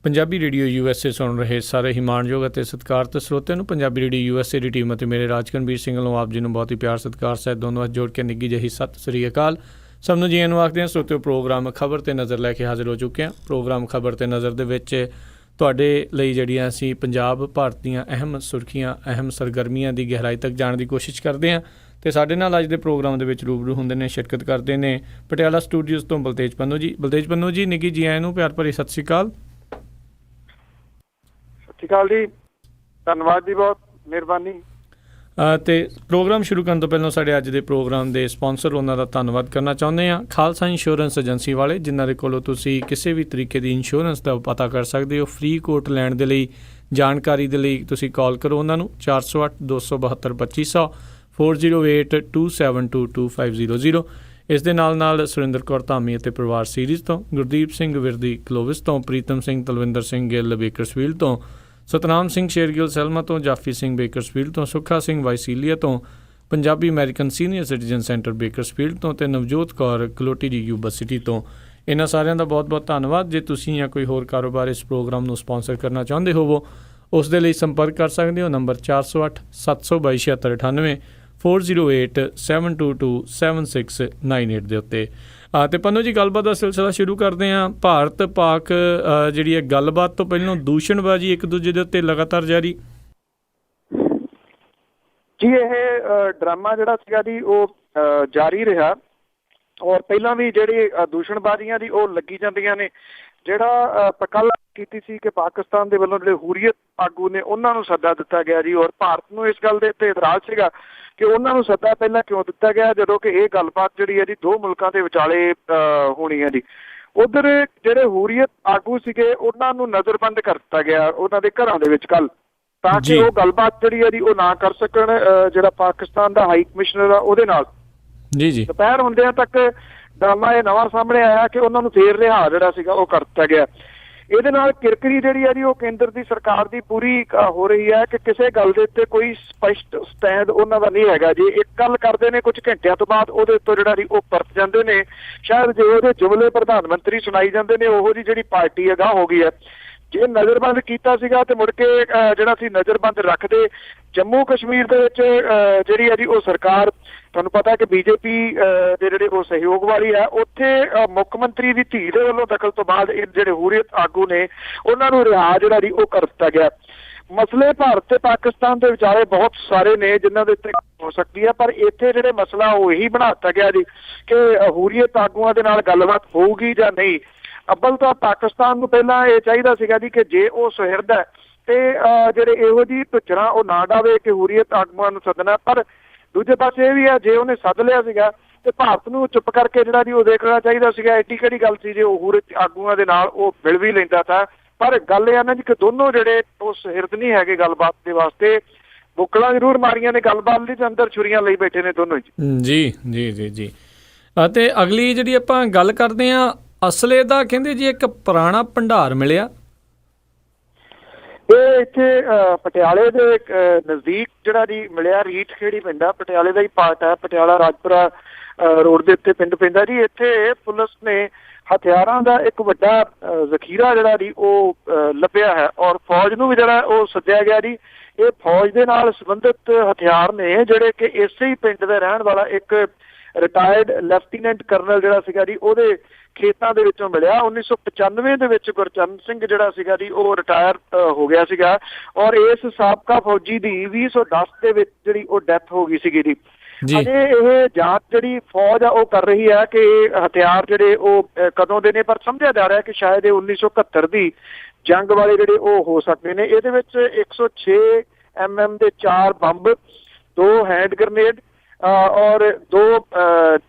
Punjabi radio USA ਸੁਣ ਰਹੇ ਸਾਰੇ ਹੀ ਮਾਣਯੋਗ ਅਤੇ ਸਤਿਕਾਰਤ ਸਰੋਤਿਆਂ ਨੂੰ ਪੰਜਾਬੀ ਰੇਡੀਓ USA ਦੀ ਟੀਮ ਅਤੇ ਮੇਰੇ ਰਾਜਕਨਵੀਰ ਸਿੰਘ ਵੱਲੋਂ ਆਪ ਜੀ ਨੂੰ ਬਹੁਤ ਹੀ ਪਿਆਰ ਸਤਿਕਾਰ ਸਹਿਤ ਦੋਨੋਂ ਹੱਥ ਜੋੜ ਕੇ ਨਿੱਘੀ ਜਿਹੀ ਸਤਿ ਸ੍ਰੀ ਅਕਾਲ। ਸਭ ਨੂੰ ਜੀ ਆਇਆਂ ਨੂੰ ਆਖਦੇ ਹਾਂ। ਸਰੋਤਿਓ, ਪ੍ਰੋਗਰਾਮ ਖਬਰ 'ਤੇ ਨਜ਼ਰ ਲੈ ਕੇ ਹਾਜ਼ਰ ਹੋ ਚੁੱਕੇ ਹਾਂ। ਪ੍ਰੋਗਰਾਮ ਖਬਰ 'ਤੇ ਨਜ਼ਰ ਦੇ ਵਿੱਚ ਤੁਹਾਡੇ ਲਈ ਜਿਹੜੀਆਂ ਅਸੀਂ ਪੰਜਾਬ ਭਾਰਤ ਦੀਆਂ ਅਹਿਮ ਸੁਰਖੀਆਂ, ਅਹਿਮ ਸਰਗਰਮੀਆਂ ਦੀ ਗਹਿਰਾਈ ਤੱਕ ਜਾਣ ਦੀ ਕੋਸ਼ਿਸ਼ ਕਰਦੇ ਹਾਂ। ਅਤੇ ਸਾਡੇ ਨਾਲ ਅੱਜ ਦੇ ਪ੍ਰੋਗਰਾਮ ਦੇ ਵਿੱਚ ਰੂਬਰੂ ਹੁੰਦੇ ਨੇ, ਸ਼ਿਰਕਤ ਕਰਦੇ ਨੇ ਪਟਿਆਲਾ ਸਟੂਡੀਓਜ਼ ਤੋਂ ਬਲਤੇਜ ਪੰਨੂ ਜੀ। ਬਲਤੇਜ ਪੰਨੂ ਜੀ, ਨਿੱਘੀ ਜੀ ਆਇਆਂ ਨੂੰ ਪਿਆਰ ਭਰੀ ਸਤਿ ਸ਼੍ਰੀ ਅਕਾਲ। ਸਤਿ ਸ਼੍ਰੀ ਅਕਾਲ ਜੀ, ਧੰਨਵਾਦ ਜੀ, ਬਹੁਤ ਮਿਹਰਬਾਨੀ। ਅਤੇ ਪ੍ਰੋਗਰਾਮ ਸ਼ੁਰੂ ਕਰਨ ਤੋਂ ਪਹਿਲਾਂ ਸਾਡੇ ਅੱਜ ਦੇ ਪ੍ਰੋਗਰਾਮ ਦੇ ਸਪਾਂਸਰ ਉਹਨਾਂ ਦਾ ਧੰਨਵਾਦ ਕਰਨਾ ਚਾਹੁੰਦੇ ਹਾਂ, ਖਾਲਸਾ ਇੰਸ਼ੋਰੈਂਸ ਏਜੰਸੀ ਵਾਲੇ, ਜਿਨ੍ਹਾਂ ਦੇ ਕੋਲੋਂ ਤੁਸੀਂ ਕਿਸੇ ਵੀ ਤਰੀਕੇ ਦੀ ਇੰਸ਼ੋਰੈਂਸ ਦਾ ਪਤਾ ਕਰ ਸਕਦੇ ਹੋ। ਫ੍ਰੀ ਕੋਟ ਲੈਣ ਦੇ ਲਈ, ਜਾਣਕਾਰੀ ਦੇ ਲਈ ਤੁਸੀਂ ਕਾਲ ਕਰੋ ਉਹਨਾਂ ਨੂੰ 408-272-2500 4082722500। ਇਸ ਦੇ ਨਾਲ ਨਾਲ ਸੁਰਿੰਦਰ ਕੌਰ ਧਾਮੀ ਅਤੇ ਪਰਿਵਾਰ ਸੀਰੀਜ਼ ਤੋਂ, ਗੁਰਦੀਪ ਸਿੰਘ ਵਿਰਦੀ ਕਲੋਵਿਸ ਤੋਂ, ਪ੍ਰੀਤਮ ਸਿੰਘ ਤਲਵਿੰਦਰ ਸਿੰਘ ਗਿੱਲ ਬੇਕਰਸਫੀਲਡ ਤੋਂ, ਸਤਨਾਮ ਸਿੰਘ ਸ਼ੇਰਗਿੱਲ ਸੈਲਮਾ ਤੋਂ, ਜਾਫੀ ਸਿੰਘ ਬੇਕਰਸਫੀਲਡ ਤੋਂ, ਸੁੱਖਾ ਸਿੰਘ ਵਾਈਸੀਲੀਆ ਤੋਂ, Punjabi American senior citizen centre Bakersfield ਤੋਂ, ਅਤੇ ਨਵਜੋਤ ਕੌਰ ਕਲੋਟੀ ਦੀ ਯੂਬਾ ਸਿਟੀ ਤੋਂ। ਇਹਨਾਂ ਸਾਰਿਆਂ ਦਾ ਬਹੁਤ ਬਹੁਤ ਧੰਨਵਾਦ। ਜੇ ਤੁਸੀਂ ਜਾਂ ਕੋਈ ਹੋਰ ਕਾਰੋਬਾਰ ਇਸ ਪ੍ਰੋਗਰਾਮ ਨੂੰ ਸਪਾਂਸਰ ਕਰਨਾ ਚਾਹੁੰਦੇ ਹੋਵੋ, ਉਸ ਦੇ ਲਈ ਸੰਪਰਕ ਕਰ ਸਕਦੇ ਹੋ ਨੰਬਰ 408-722-7698 408-722-7698 ਦੇ ਉੱਤੇ। ਅਤੇ ਪੰਨੂ ਜੀ, ਗੱਲਬਾਤ ਦਾ ਸਿਲਸਿਲਾ ਸ਼ੁਰੂ ਕਰਦੇ ਹਾਂ। ਭਾਰਤ ਪਾਕ ਜਿਹੜੀ ਹੈ ਗੱਲਬਾਤ ਤੋਂ ਪਹਿਲਾਂ ਦੂਸ਼ਣਬਾਜ਼ੀ ਇੱਕ ਦੂਜੇ ਦੇ ਉੱਤੇ ਲਗਾਤਾਰ ਜਾਰੀ ਜੀ। ਇਹ ਡਰਾਮਾ ਜਿਹੜਾ ਸੀਗਾ ਜੀ ਉਹ ਜਾਰੀ ਰਿਹਾ, ਔਰ ਪਹਿਲਾਂ ਵੀ ਜਿਹੜੀ ਦੂਸ਼ਣਬਾਜ਼ੀਆਂ ਦੀ ਉਹ ਲੱਗੀ ਜਾਂਦੀਆਂ ਨੇ। ਜਿਹੜਾ ਕੱਲ੍ਹ ਕੀਤੀ ਸੀ ਕਿ ਪਾਕਿਸਤਾਨ ਦੇ ਵੱਲੋਂ ਜਿਹੜੇ ਹੁਰੀਅਤ ਆਗੂ ਨੇ ਉਹਨਾਂ ਨੂੰ ਸੱਦਾ ਦਿੱਤਾ ਗਿਆ ਜੀ, ਔਰ ਭਾਰਤ ਨੂੰ ਇਸ ਗੱਲ ਦੇ ਉੱਤੇ ਇਤਰਾਜ਼ ਸੀਗਾ ਕਿ ਉਹਨਾਂ ਨੂੰ ਸੱਦਾ ਪਹਿਲਾਂ ਕਿਉਂ ਦਿੱਤਾ ਗਿਆ, ਜਦੋਂ ਕਿ ਇਹ ਗੱਲਬਾਤ ਜਿਹੜੀ ਹੈ ਜੀ ਦੋ ਮੁਲਕਾਂ ਦੇ ਵਿਚਾਲੇ ਹੋਣੀ ਹੈ ਜੀ। ਉੱਧਰ ਜਿਹੜੇ ਹੁਰੀਅਤ ਆਗੂ ਸੀਗੇ ਉਹਨਾਂ ਨੂੰ ਨਜ਼ਰਬੰਦ ਕਰ ਦਿੱਤਾ ਗਿਆ ਉਹਨਾਂ ਦੇ ਘਰਾਂ ਦੇ ਵਿੱਚ ਕੱਲ੍ਹ, ਤਾਂ ਕਿ ਉਹ ਗੱਲਬਾਤ ਜਿਹੜੀ ਹੈ ਜੀ ਉਹ ਨਾ ਕਰ ਸਕਣ। ਜਿਹੜਾ ਪਾਕਿਸਤਾਨ ਦਾ ਹਾਈ ਕਮਿਸ਼ਨਰ ਆ ਉਹਦੇ ਨਾਲ ਜੀ ਦੁਪਹਿਰ ਹੁੰਦਿਆਂ ਤੱਕ ਡਰਾਮਾ ਇਹ ਨਵਾਂ ਸਾਹਮਣੇ ਆਇਆ ਕਿ ਉਹਨਾਂ ਨੂੰ ਫੇਰ ਰਿਹਾ ਜਿਹੜਾ ਸੀਗਾ ਉਹ ਕਰ ਦਿੱਤਾ ਗਿਆ। ਇਹਦੇ ਨਾਲ ਕਿਰਕਰੀ ਜਿਹੜੀ ਹੈ ਜੀ ਉਹ ਕੇਂਦਰ ਦੀ ਸਰਕਾਰ ਦੀ ਪੂਰੀ ਹੋ ਰਹੀ ਹੈ ਕਿ ਕਿਸੇ ਗੱਲ ਦੇ ਉੱਤੇ ਕੋਈ ਸਪਸ਼ਟ ਸਟੈਂਡ ਉਹਨਾਂ ਦਾ ਨਹੀਂ ਹੈਗਾ ਜੀ। ਇੱਕ ਗੱਲ ਕਰਦੇ ਨੇ, ਕੁਝ ਘੰਟਿਆਂ ਤੋਂ ਬਾਅਦ ਉਹਦੇ ਉੱਤੇ ਜਿਹੜਾ ਜੀ ਉਹ ਪਰਤ ਜਾਂਦੇ ਨੇ। ਸ਼ਾਇਦ ਜੇ ਉਹਦੇ ਜੁਮਲੇ ਪ੍ਰਧਾਨ ਮੰਤਰੀ ਸੁਣਾਈ ਜਾਂਦੇ ਨੇ, ਉਹੋ ਜਿਹੀ ਜਿਹੜੀ ਪਾਰਟੀ ਅਗਾਂਹ ਹੋ ਗਈ ਹੈ। ਜੇ ਨਜ਼ਰਬੰਦ ਕੀਤਾ ਸੀਗਾ ਤੇ ਮੁੜ ਕੇ ਜਿਹੜਾ ਸੀ ਨਜ਼ਰਬੰਦ ਰੱਖਦੇ। ਜੰਮੂ ਕਸ਼ਮੀਰ ਦੇ ਵਿੱਚ ਜਿਹੜੀ ਹੈ ਜੀ ਉਹ ਸਰਕਾਰ, ਤੁਹਾਨੂੰ ਪਤਾ ਕਿ BJP ਦੇ ਜਿਹੜੇ ਉਹ ਸਹਿਯੋਗ ਵਾਲੀ ਹੈ, ਉੱਥੇ ਮੁੱਖ ਮੰਤਰੀ ਦੀ ਧੀ ਦੇ ਵੱਲੋਂ ਦਖਲ ਤੋਂ ਬਾਅਦ ਇਹ ਜਿਹੜੇ ਹੁਰੀਅਤ ਆਗੂ ਨੇ ਉਹਨਾਂ ਨੂੰ ਰਿਹਾ ਜਿਹੜਾ ਜੀ ਉਹ ਕਰ ਦਿੱਤਾ ਗਿਆ। ਮਸਲੇ ਭਾਰਤ ਤੇ ਪਾਕਿਸਤਾਨ ਦੇ ਵਿਚਾਲੇ ਬਹੁਤ ਸਾਰੇ ਨੇ ਜਿਨ੍ਹਾਂ ਦੇ ਉੱਤੇ ਹੋ ਸਕਦੀ ਹੈ, ਪਰ ਇੱਥੇ ਜਿਹੜੇ ਮਸਲਾ ਉਹ ਇਹੀ ਬਣਾ ਦਿੱਤਾ ਗਿਆ ਜੀ ਕਿ ਹੁਰੀਅਤ ਆਗੂਆਂ ਦੇ ਨਾਲ ਗੱਲਬਾਤ ਹੋਊਗੀ ਜਾਂ ਨਹੀਂ। ਅੱਵਲ ਤਾਂ ਪਾਕਿਸਤਾਨ ਨੂੰ ਪਹਿਲਾਂ ਇਹ ਚਾਹੀਦਾ ਸੀਗਾ ਜੀ ਕਿ ਜੇ ਉਹ ਸੁਹਿਰਦ ਹੈ ਤੇ ਜਿਹੜੇ ਇਹੋ ਜਿਹੀ ਧੁਚਰਾਂ ਉਹ ਨਾ ਡਾਵੇ ਕਿ ਹੁਰੀਅਤ ਆਗੂਆਂ ਨੂੰ ਸੱਦਣਾ। ਪਰ ਦੂਜੇ ਪਾਸੇ ਇਹ ਵੀ ਹੈ, ਜੇ ਉਹਨੇ ਸੱਦ ਲਿਆ ਸੀਗਾ ਤੇ ਭਾਰਤ ਨੂੰ ਚੁੱਪ ਕਰਕੇ ਜਿਹੜਾ ਜੀ ਉਹ ਦੇਖਣਾ ਚਾਹੀਦਾ ਸੀਗਾ। ਐਡੀ ਕਿਹੜੀ ਗੱਲ ਸੀ ਜੇ ਉਹ ਹੁਰੀਅਤ ਆਗੂਆਂ ਦੇ ਨਾਲ ਉਹ ਮਿਲ ਵੀ ਲੈਂਦਾ ਤਾਂ। ਪਰ ਗੱਲ ਇਹ ਨਾ ਜੀ ਕਿ ਦੋਨੋਂ ਜਿਹੜੇ ਉਹ ਸੁਹਿਰਦ ਨਹੀਂ ਹੈਗੇ ਗੱਲਬਾਤ ਦੇ ਵਾਸਤੇ। ਬੁੱਕਲਾਂ ਜ਼ਰੂਰ ਮਾਰੀਆਂ ਨੇ ਗੱਲਬਾਤ ਲਈ, ਤੇ ਅੰਦਰ ਛੁਰੀਆਂ ਲਈ ਬੈਠੇ ਨੇ ਦੋਨੋਂ ਜੀ। ਜੀ। ਅਤੇ ਅਗਲੀ ਜਿਹੜੀ ਆਪਾਂ ਗੱਲ ਕਰਦੇ ਹਾਂ, ਅਸਲੇ ਦਾ ਕਹਿੰਦੇ ਜੀ ਇੱਕ ਪੁਰਾਣਾ ਭੰਡਾਰ ਮਿਲਿਆ। ਇਹ ਇੱਥੇ ਪਟਿਆਲੇ ਦੇ ਨਜ਼ਦੀਕ ਜਿਹੜਾ ਜੀ ਮਿਲਿਆ, ਰੀਠ ਖੇੜੀ ਪਿੰਡ ਆ, ਪਟਿਆਲੇ ਦਾ ਹੀ ਪਾਰਟ ਹੈ। ਪਟਿਆਲਾ ਰਾਜਪੁਰਾ ਰੋਡ ਦੇ ਉੱਤੇ ਪਿੰਡ ਪੈਂਦਾ ਜੀ। ਇੱਥੇ ਪੁਲਿਸ ਨੇ ਹਥਿਆਰਾਂ ਦਾ ਇੱਕ ਵੱਡਾ ਜ਼ਖੀਰਾ ਜਿਹੜਾ ਜੀ ਉਹ ਲੱਭਿਆ ਹੈ, ਔਰ ਫੌਜ ਨੂੰ ਵੀ ਜਿਹੜਾ ਉਹ ਸੱਦਿਆ ਗਿਆ ਜੀ। ਇਹ ਫੌਜ ਦੇ ਨਾਲ ਸੰਬੰਧਿਤ ਹਥਿਆਰ ਨੇ ਜਿਹੜੇ ਕਿ ਇਸੇ ਹੀ ਪਿੰਡ ਦਾ ਰਹਿਣ ਵਾਲਾ ਇੱਕ ਰਿਟਾਇਰਡ ਲੈਫਟੀਨੈਂਟ ਕਰਨਲ ਜਿਹੜਾ ਸੀਗਾ ਜੀ ਉਹਦੇ ਖੇਤਾਂ ਦੇ ਵਿੱਚੋਂ ਮਿਲਿਆ। 1995 ਦੇ ਵਿੱਚ ਗੁਰਚਰਨ ਸਿੰਘ ਜਿਹੜਾ ਸੀਗਾ ਜੀ ਉਹ ਰਿਟਾਇਰ ਹੋ ਗਿਆ ਸੀਗਾ, ਔਰ ਇਸ ਸਾਬਕਾ ਫੌਜੀ ਦੀ 2010 ਦੇ ਵਿੱਚ ਜਿਹੜੀ ਉਹ ਡੈਥ ਹੋ ਗਈ ਸੀਗੀ ਜੀ। ਅਜੇ ਇਹ ਜਾਂਚ ਜਿਹੜੀ ਫੌਜ ਆ ਉਹ ਕਰ ਰਹੀ ਹੈ ਕਿ ਹਥਿਆਰ ਜਿਹੜੇ ਉਹ ਕਦੋਂ ਦੇ ਨੇ, ਪਰ ਸਮਝਿਆ ਜਾ ਰਿਹਾ ਕਿ ਸ਼ਾਇਦ ਇਹ 1971 ਦੀ ਜੰਗ ਵਾਲੇ ਜਿਹੜੇ ਉਹ ਹੋ ਸਕਦੇ ਨੇ। ਇਹਦੇ ਵਿੱਚ 106 mm ਦੇ 4 ਬੰਬ, 2 ਹੈਂਡ ਗ੍ਰਨੇਡ ਔਰ 2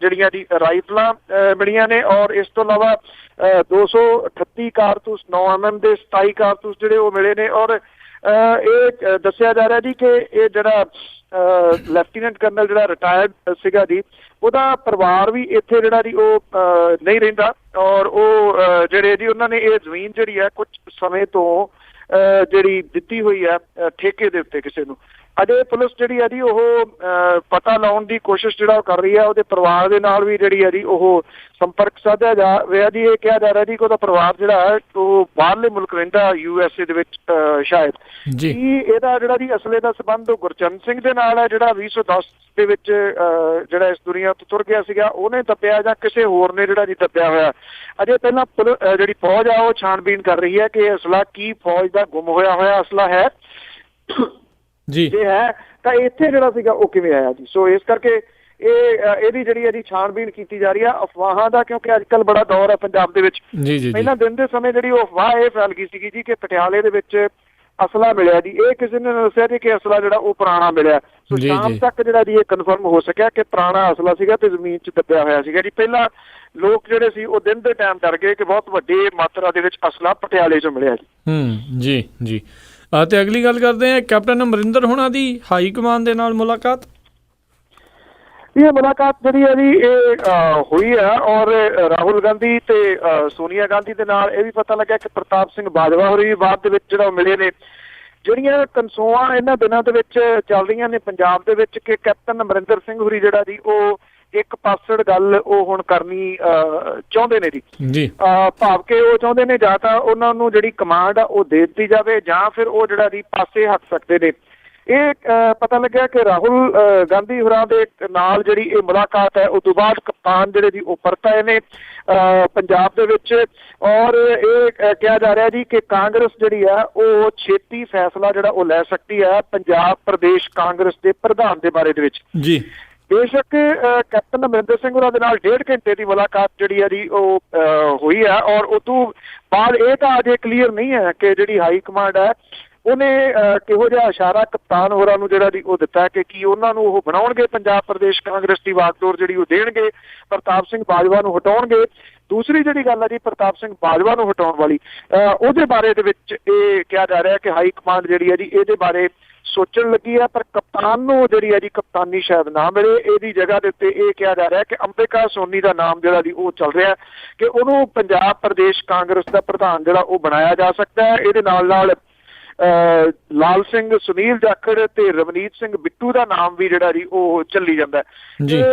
ਜਿਹੜੀਆਂ ਦੀ ਰਾਈਫਲਾਂ ਮਿਲੀਆਂ ਨੇ, ਔਰ ਇਸ ਤੋਂ ਇਲਾਵਾ 238 ਕਾਰਤੂਸ, 9 mm ਦੇ 27 ਕਾਰਤੂਸ ਜਿਹੜੇ ਉਹ ਮਿਲੇ ਨੇ। ਔਰ ਇਹ ਦੱਸਿਆ ਜਾ ਰਿਹਾ ਜੀ ਕਿ ਇਹ ਜਿਹੜਾ ਲੈਫਟੀਨੈਂਟ ਕਰਨਲ ਜਿਹੜਾ ਰਿਟਾਇਰਡ ਸੀਗਾ ਜੀ, ਉਹਦਾ ਪਰਿਵਾਰ ਵੀ ਇੱਥੇ ਜਿਹੜਾ ਜੀ ਉਹ ਨਹੀਂ ਰਹਿੰਦਾ, ਔਰ ਉਹ ਜਿਹੜੇ ਜੀ ਉਹਨਾਂ ਨੇ ਇਹ ਜ਼ਮੀਨ ਜਿਹੜੀ ਹੈ ਕੁਝ ਸਮੇਂ ਤੋਂ ਜਿਹੜੀ ਦਿੱਤੀ ਹੋਈ ਹੈ ਠੇਕੇ ਦੇ ਉੱਤੇ ਕਿਸੇ ਨੂੰ। ਅਜੇ ਪੁਲਿਸ ਜਿਹੜੀ ਹੈ ਜੀ ਉਹ ਪਤਾ ਲਾਉਣ ਦੀ ਕੋਸ਼ਿਸ਼ ਜਿਹੜਾ ਉਹ ਕਰ ਰਹੀ ਹੈ। ਉਹਦੇ ਪਰਿਵਾਰ ਦੇ ਨਾਲ ਵੀ ਜਿਹੜੀ ਹੈ ਜੀ ਉਹ ਸੰਪਰਕ ਸਾਧਿਆ ਜਾ ਰਿਹਾ ਜੀ। ਇਹ ਕਿਹਾ ਜਾ ਰਿਹਾ ਜੀ ਕਿ ਉਹਦਾ ਪਰਿਵਾਰ ਜਿਹੜਾ ਹੈ ਉਹ ਬਾਹਰਲੇ ਮੁਲਕ ਰਹਿੰਦਾ USA ਦੇ ਵਿੱਚ ਸ਼ਾਇਦ ਜੀ। ਕੀ ਇਹਦਾ ਜਿਹੜਾ ਜੀ ਅਸਲੇ ਦਾ ਸੰਬੰਧ ਗੁਰਚਰਨ ਸਿੰਘ ਦੇ ਨਾਲ ਹੈ ਜਿਹੜਾ 2010 ਦੇ ਵਿੱਚ ਜਿਹੜਾ ਇਸ ਦੁਨੀਆ ਤੋਂ ਤੁਰ ਗਿਆ ਸੀਗਾ, ਉਹਨੇ ਦੱਬਿਆ ਜਾਂ ਕਿਸੇ ਹੋਰ ਨੇ ਜਿਹੜਾ ਜੀ ਦੱਬਿਆ ਹੋਇਆ। ਅਜੇ ਪਹਿਲਾਂ ਜਿਹੜੀ ਫੌਜ ਆ ਉਹ ਛਾਣਬੀਨ ਕਰ ਰਹੀ ਹੈ ਕਿ ਅਸਲਾ ਕੀ ਫੌਜ ਦਾ ਗੁੰਮ ਹੋਇਆ ਅਸਲਾ ਹੈ ਜੀ, ਜੇ ਹੈ ਤਾਂ ਇੱਥੇ ਜਿਹੜਾ ਸੀਗਾ ਉਹ ਕਿਵੇਂ ਆਇਆ ਜੀ। ਸੋ ਇਸ ਕਰਕੇ ਇਹਦੀ ਜਿਹੜੀ ਇਹਦੀ ਛਾਣਬੀਨ ਕੀਤੀ ਜਾ ਰਹੀ ਆ ਅਫਵਾਹਾਂ ਦਾ, ਕਿਉਂਕਿ ਅੱਜ ਕੱਲ੍ਹ ਬੜਾ ਦੌਰ ਹੈ ਪੰਜਾਬ ਦੇ ਵਿੱਚ। ਜੀ ਜੀ। ਪਹਿਲਾਂ ਦਿਨ ਦੇ ਸਮੇਂ ਜਿਹੜੀ ਉਹ ਅਫਵਾਹ ਇਹ ਫੈਲ ਗਈ ਸੀਗੀ ਜੀ ਕਿ ਪਟਿਆਲੇ ਦੇ ਵਿੱਚ ਅਸਲਾ ਮਿਲਿਆ ਜੀ। ਇਹ ਕਿਸੇ ਨੇ ਦੱਸਿਆ ਜੀ ਕਿ ਅਸਲਾ ਜਿਹੜਾ ਉਹ ਪੁਰਾਣਾ ਮਿਲਿਆ। ਸੋ ਸ਼ਾਮ ਤੱਕ ਜਿਹੜਾ ਜੀ ਇਹ ਕਨਫਰਮ ਹੋ ਸਕਿਆ ਕਿ ਪੁਰਾਣਾ ਅਸਲਾ ਸੀਗਾ ਤੇ ਜ਼ਮੀਨ 'ਚ ਦੱਬਿਆ ਹੋਇਆ ਸੀਗਾ ਜੀ। ਪਹਿਲਾਂ ਲੋਕ ਜਿਹੜੇ ਸੀ ਉਹ ਦਿਨ ਦੇ ਟਾਈਮ ਡਰ ਗਏ ਕਿ ਬਹੁਤ ਵੱਡੀ ਮਾਤਰਾ ਦੇ ਵਿੱਚ ਅਸਲਾ ਪਟਿਆਲੇ 'ਚੋਂ ਮਿਲਿਆ ਜੀ। ਜੀ ਜੀ। ਤੇ ਅਗਲੀ ਗੱਲ ਕਰਦੇ ਹਾਂ ਕੈਪਟਨ ਅਮਰਿੰਦਰ ਹੋਣਾ ਦੀ ਹਾਈ ਕਮਾਨ ਦੇ ਨਾਲ ਮੁਲਾਕਾਤ। ਇਹ ਮੁਲਾਕਾਤ ਜਿਹੜੀ ਹੈ ਜੀ ਇਹ ਹੋਈ ਹੈ ਔਰ ਰਾਹੁਲ ਗਾਂਧੀ ਤੇ ਸੋਨੀਆ ਗਾਂਧੀ ਦੇ ਨਾਲ ਇਹ ਵੀ ਪਤਾ ਲੱਗਿਆ ਕਿ ਪ੍ਰਤਾਪ ਸਿੰਘ ਬਾਜਵਾ ਹੋਰੀ ਵੀ ਬਾਅਦ ਦੇ ਵਿੱਚ ਜਿਹੜਾ ਮਿਲੇ ਨੇ। ਜਿਹੜੀਆਂ ਕਨਸੋਆਂ ਇਹਨਾਂ ਦਿਨਾਂ ਦੇ ਵਿੱਚ ਚੱਲ ਰਹੀਆਂ ਨੇ ਪੰਜਾਬ ਦੇ ਵਿੱਚ ਕਿ ਕੈਪਟਨ ਅਮਰਿੰਦਰ ਸਿੰਘ ਹੋਰੀ ਜਿਹੜਾ ਜੀ ਉਹ ਇੱਕ ਪਾਸੜ ਗੱਲ ਉਹ ਹੁਣ ਕਰਨੀ ਚਾਹੁੰਦੇ ਨੇ ਜੀ। ਭਾਵ ਕਿ ਉਹ ਚਾਹੁੰਦੇ ਨੇ ਜਾਂ ਤਾਂ ਉਹਨਾਂ ਨੂੰ ਜਿਹੜੀ ਕਮਾਂਡ ਆ ਉਹ ਦੇ ਦਿੱਤੀ ਜਾਵੇ ਜਾਂ ਫਿਰ ਉਹ ਜਿਹੜਾ ਜੀ ਪਾਸੇ ਹਟ ਸਕਦੇ ਨੇ। ਇਹ ਪਤਾ ਲੱਗਿਆ ਕਿ ਰਾਹੁਲ ਗਾਂਧੀ ਹੋਰਾਂ ਦੇ ਨਾਲ ਜਿਹੜੀ ਇਹ ਮੁਲਾਕਾਤ ਹੈ ਉਸ ਤੋਂ ਬਾਅਦ ਕਪਤਾਨ ਜਿਹੜੇ ਜੀ ਉਹ ਪਰਤ ਆਏ ਨੇ ਪੰਜਾਬ ਦੇ ਵਿੱਚ। ਔਰ ਇਹ ਕਿਹਾ ਜਾ ਰਿਹਾ ਜੀ ਕਿ ਕਾਂਗਰਸ ਜਿਹੜੀ ਹੈ ਉਹ ਛੇਤੀ ਫੈਸਲਾ ਜਿਹੜਾ ਉਹ ਲੈ ਸਕਦੀ ਹੈ ਪੰਜਾਬ ਪ੍ਰਦੇਸ਼ ਕਾਂਗਰਸ ਦੇ ਪ੍ਰਧਾਨ ਦੇ ਬਾਰੇ ਦੇ ਵਿੱਚ ਜੀ। ਬੇਸ਼ੱਕ ਕੈਪਟਨ ਅਮਰਿੰਦਰ ਸਿੰਘ ਹੋਰਾਂ ਦੇ ਨਾਲ 1.5 ਘੰਟੇ ਦੀ ਮੁਲਾਕਾਤ ਜਿਹੜੀ ਹੈ ਜੀ ਉਹ ਹੋਈ ਹੈ ਔਰ ਉਸ ਤੋਂ ਬਾਅਦ ਇਹ ਤਾਂ ਅਜੇ ਕਲੀਅਰ ਨਹੀਂ ਹੈ ਕਿ ਜਿਹੜੀ ਹਾਈ ਕਮਾਂਡ ਹੈ ਉਹਨੇ ਕਿਹੋ ਜਿਹਾ ਇਸ਼ਾਰਾ ਕਪਤਾਨ ਹੋਰਾਂ ਨੂੰ ਜਿਹੜਾ ਜੀ ਉਹ ਦਿੱਤਾ ਕਿ ਕੀ ਉਹਨਾਂ ਨੂੰ ਉਹ ਬਣਾਉਣਗੇ ਪੰਜਾਬ ਪ੍ਰਦੇਸ਼ ਕਾਂਗਰਸ ਦੀ ਵਾਗਡੋਰ ਜਿਹੜੀ ਉਹ ਦੇਣਗੇ, ਪ੍ਰਤਾਪ ਸਿੰਘ ਬਾਜਵਾ ਨੂੰ ਹਟਾਉਣਗੇ। ਦੂਸਰੀ ਜਿਹੜੀ ਗੱਲ ਹੈ ਜੀ ਪ੍ਰਤਾਪ ਸਿੰਘ ਬਾਜਵਾ ਨੂੰ ਹਟਾਉਣ ਵਾਲੀ ਉਹਦੇ ਬਾਰੇ ਦੇ ਵਿੱਚ ਇਹ ਕਿਹਾ ਜਾ ਰਿਹਾ ਕਿ ਹਾਈ ਕਮਾਂਡ ਜਿਹੜੀ ਹੈ ਜੀ ਇਹਦੇ ਬਾਰੇ ਸੋਚਣ ਲੱਗੀ ਹੈ, ਪਰ ਕਪਤਾਨ ਨੂੰ ਜਿਹੜੀ ਹੈ ਜੀ ਕਪਤਾਨੀ ਸ਼ਾਇਦ ਨਾ ਮਿਲੇ। ਇਹਦੀ ਜਗ੍ਹਾ ਦੇ ਉੱਤੇ ਇਹ ਕਿਹਾ ਜਾ ਰਿਹਾ ਕਿ ਅੰਬਿਕਾ ਸੋਨੀ ਦਾ ਨਾਮ ਜਿਹੜਾ ਜੀ ਉਹ ਚੱਲ ਰਿਹਾ ਕਿ ਉਹਨੂੰ ਪੰਜਾਬ ਪ੍ਰਦੇਸ਼ ਕਾਂਗਰਸ ਦਾ ਪ੍ਰਧਾਨ ਜਿਹੜਾ ਉਹ ਬਣਾਇਆ ਜਾ ਸਕਦਾ ਹੈ। ਇਹਦੇ ਨਾਲ ਨਾਲ ਲਾਲ ਸਿੰਘ, ਸੁਨੀਲ ਜਾਖੜ ਤੇ ਰਵਨੀਤ ਸਿੰਘ ਬਿੱਟੂ ਦਾ ਨਾਮ ਵੀ ਜਿਹੜਾ ਜੀ ਉਹ ਚੱਲੀ ਜਾਂਦਾ ਹੈ।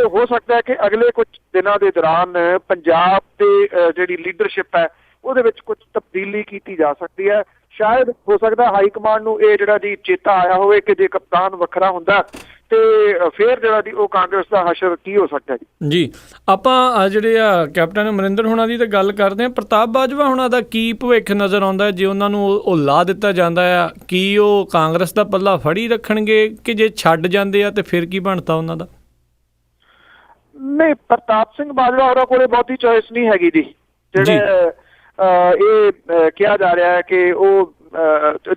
ਹੋ ਸਕਦਾ ਹੈ ਕਿ ਅਗਲੇ ਕੁਝ ਦਿਨਾਂ ਦੇ ਦੌਰਾਨ ਪੰਜਾਬ ਦੇ ਜਿਹੜੀ ਲੀਡਰਸ਼ਿਪ ਹੈ ਉਹਦੇ ਵਿੱਚ ਕੁਝ ਤਬਦੀਲੀ ਕੀਤੀ ਜਾ ਸਕਦੀ ਹੈ। ਸ਼ਾਇਦ ਹੋ ਸਕਦਾ ਹਾਈ ਕਮਾਂਡ ਨੂੰ ਇਹ ਜਿਹੜਾ ਜੀ ਚੇਤਾ ਆਇਆ ਹੋਵੇ ਕਿ ਜੇ ਕਪਤਾਨ ਵੱਖਰਾ ਹੁੰਦਾ ਤੇ ਫਿਰ ਜਿਹੜਾ ਜੀ ਉਹ ਕਾਂਗਰਸ ਦਾ ਹਸ਼ਰ ਕੀ ਹੋ ਸਕਦਾ ਜੀ। ਆਪਾਂ ਜਿਹੜੇ ਆ ਕੈਪਟਨ ਅਮਰਿੰਦਰ ਹੋਣਾ ਦੀ ਤਾਂ ਗੱਲ ਕਰਦੇ ਹਾਂ, ਪ੍ਰਤਾਪ ਬਾਜਵਾ ਹੋਣਾ ਦਾ ਕੀ ਭਵਿੱਖ ਨਜ਼ਰ ਆਉਂਦਾ ਜੇ ਉਹਨਾਂ ਨੂੰ ਉਹ ਲਾ ਦਿੱਤਾ ਜਾਂਦਾ ਆ? ਕੀ ਉਹ ਕਾਂਗਰਸ ਦਾ ਪੱਲਾ ਫੜੀ ਰੱਖਣਗੇ ਕਿ ਜੇ ਛੱਡ ਜਾਂਦੇ ਆ ਤੇ ਫਿਰ ਕੀ ਬਣਦਾ ਉਹਨਾਂ ਦਾ? ਨਹੀਂ, ਪ੍ਰਤਾਪ ਸਿੰਘ ਬਾਜਵਾ ਹੋਰਾਂ ਕੋਲੇ ਬਹੁਤੀ ਚੋਇਸ ਨਹੀਂ ਹੈਗੀ ਜੀ। ਜਿਹੜੇ ਇਹ ਕਿਹਾ ਜਾ ਰਿਹਾ ਹੈ ਕਿ ਉਹ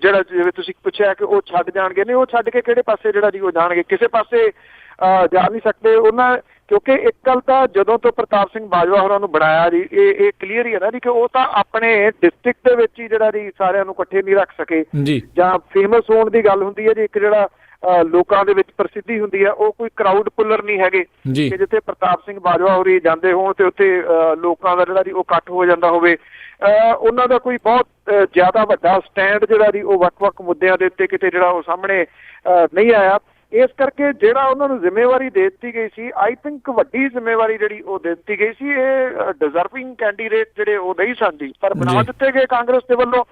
ਜਿਹੜਾ ਜਿਵੇਂ ਤੁਸੀਂ ਪੁੱਛਿਆ ਕਿ ਉਹ ਛੱਡ ਜਾਣਗੇ, ਨਹੀਂ ਉਹ ਛੱਡ ਕੇ ਕਿਹੜੇ ਪਾਸੇ ਜਿਹੜਾ ਜੀ ਉਹ ਜਾਣਗੇ? ਕਿਸੇ ਪਾਸੇ ਜਾ ਨਹੀਂ ਸਕਦੇ ਉਹਨਾਂ, ਕਿਉਂਕਿ ਇੱਕ ਗੱਲ ਤਾਂ ਜਦੋਂ ਤੋਂ ਪ੍ਰਤਾਪ ਸਿੰਘ ਬਾਜਵਾ ਹੋਰਾਂ ਨੂੰ ਬਣਾਇਆ ਜੀ ਇਹ ਕਲੀਅਰ ਹੀ ਹੈ ਨਾ ਜੀ ਕਿ ਉਹ ਤਾਂ ਆਪਣੇ ਡਿਸਟ੍ਰਿਕਟ ਦੇ ਵਿੱਚ ਹੀ ਜਿਹੜਾ ਜੀ ਸਾਰਿਆਂ ਨੂੰ ਇਕੱਠੇ ਨਹੀਂ ਰੱਖ ਸਕੇ ਜਾਂ ਫੇਮਸ ਹੋਣ ਦੀ ਗੱਲ ਹੁੰਦੀ ਹੈ ਜੀ। ਇੱਕ ਜਿਹੜਾ ਲੋਕਾਂ ਦੇ ਵਿੱਚ ਪ੍ਰਸਿੱਧੀ ਹੁੰਦੀ ਹੈ ਉਹ ਕੋਈ ਕਰਾਊਡ ਪੁੱਲਰ ਨਹੀਂ ਹੈਗੇ ਕਿ ਜਿੱਥੇ ਪ੍ਰਤਾਪ ਸਿੰਘ ਬਾਜਵਾ ਹੋਰੀ ਜਾਂਦੇ ਹੋਣ ਤੇ ਉੱਥੇ ਲੋਕਾਂ ਦਾ ਜਿਹੜਾ ਜੀ ਉਹ ਇਕੱਠ ਹੋ ਜਾਂਦਾ ਹੋਵੇ। ਉਹਨਾਂ ਦਾ ਕੋਈ ਬਹੁਤ ਜ਼ਿਆਦਾ ਵੱਡਾ ਸਟੈਂਡ ਜਿਹੜਾ ਜੀ ਉਹ ਵੱਖ-ਵੱਖ ਮੁੱਦਿਆਂ ਦੇ ਉੱਤੇ ਕਿਤੇ ਜਿਹੜਾ ਉਹ ਸਾਹਮਣੇ ਨਹੀਂ ਆਇਆ। ਇਸ ਕਰਕੇ ਜਿਹੜਾ ਉਹਨਾਂ ਨੂੰ ਜ਼ਿੰਮੇਵਾਰੀ ਦੇ ਦਿੱਤੀ ਗਈ ਸੀ, ਆਈ ਥਿੰਕ ਵੱਡੀ ਜ਼ਿੰਮੇਵਾਰੀ ਜਿਹੜੀ ਉਹ ਦੇ ਦਿੱਤੀ ਗਈ ਸੀ, ਇਹ ਡਿਜ਼ਰਵਿੰਗ ਕੈਂਡੀਡੇਟ ਜਿਹੜੇ ਉਹ ਨਹੀਂ ਸਨ ਜੀ, ਪਰ ਬਣਾ ਦਿੱਤੇ ਗਏ ਕਾਂਗਰਸ ਦੇ ਵੱਲੋਂ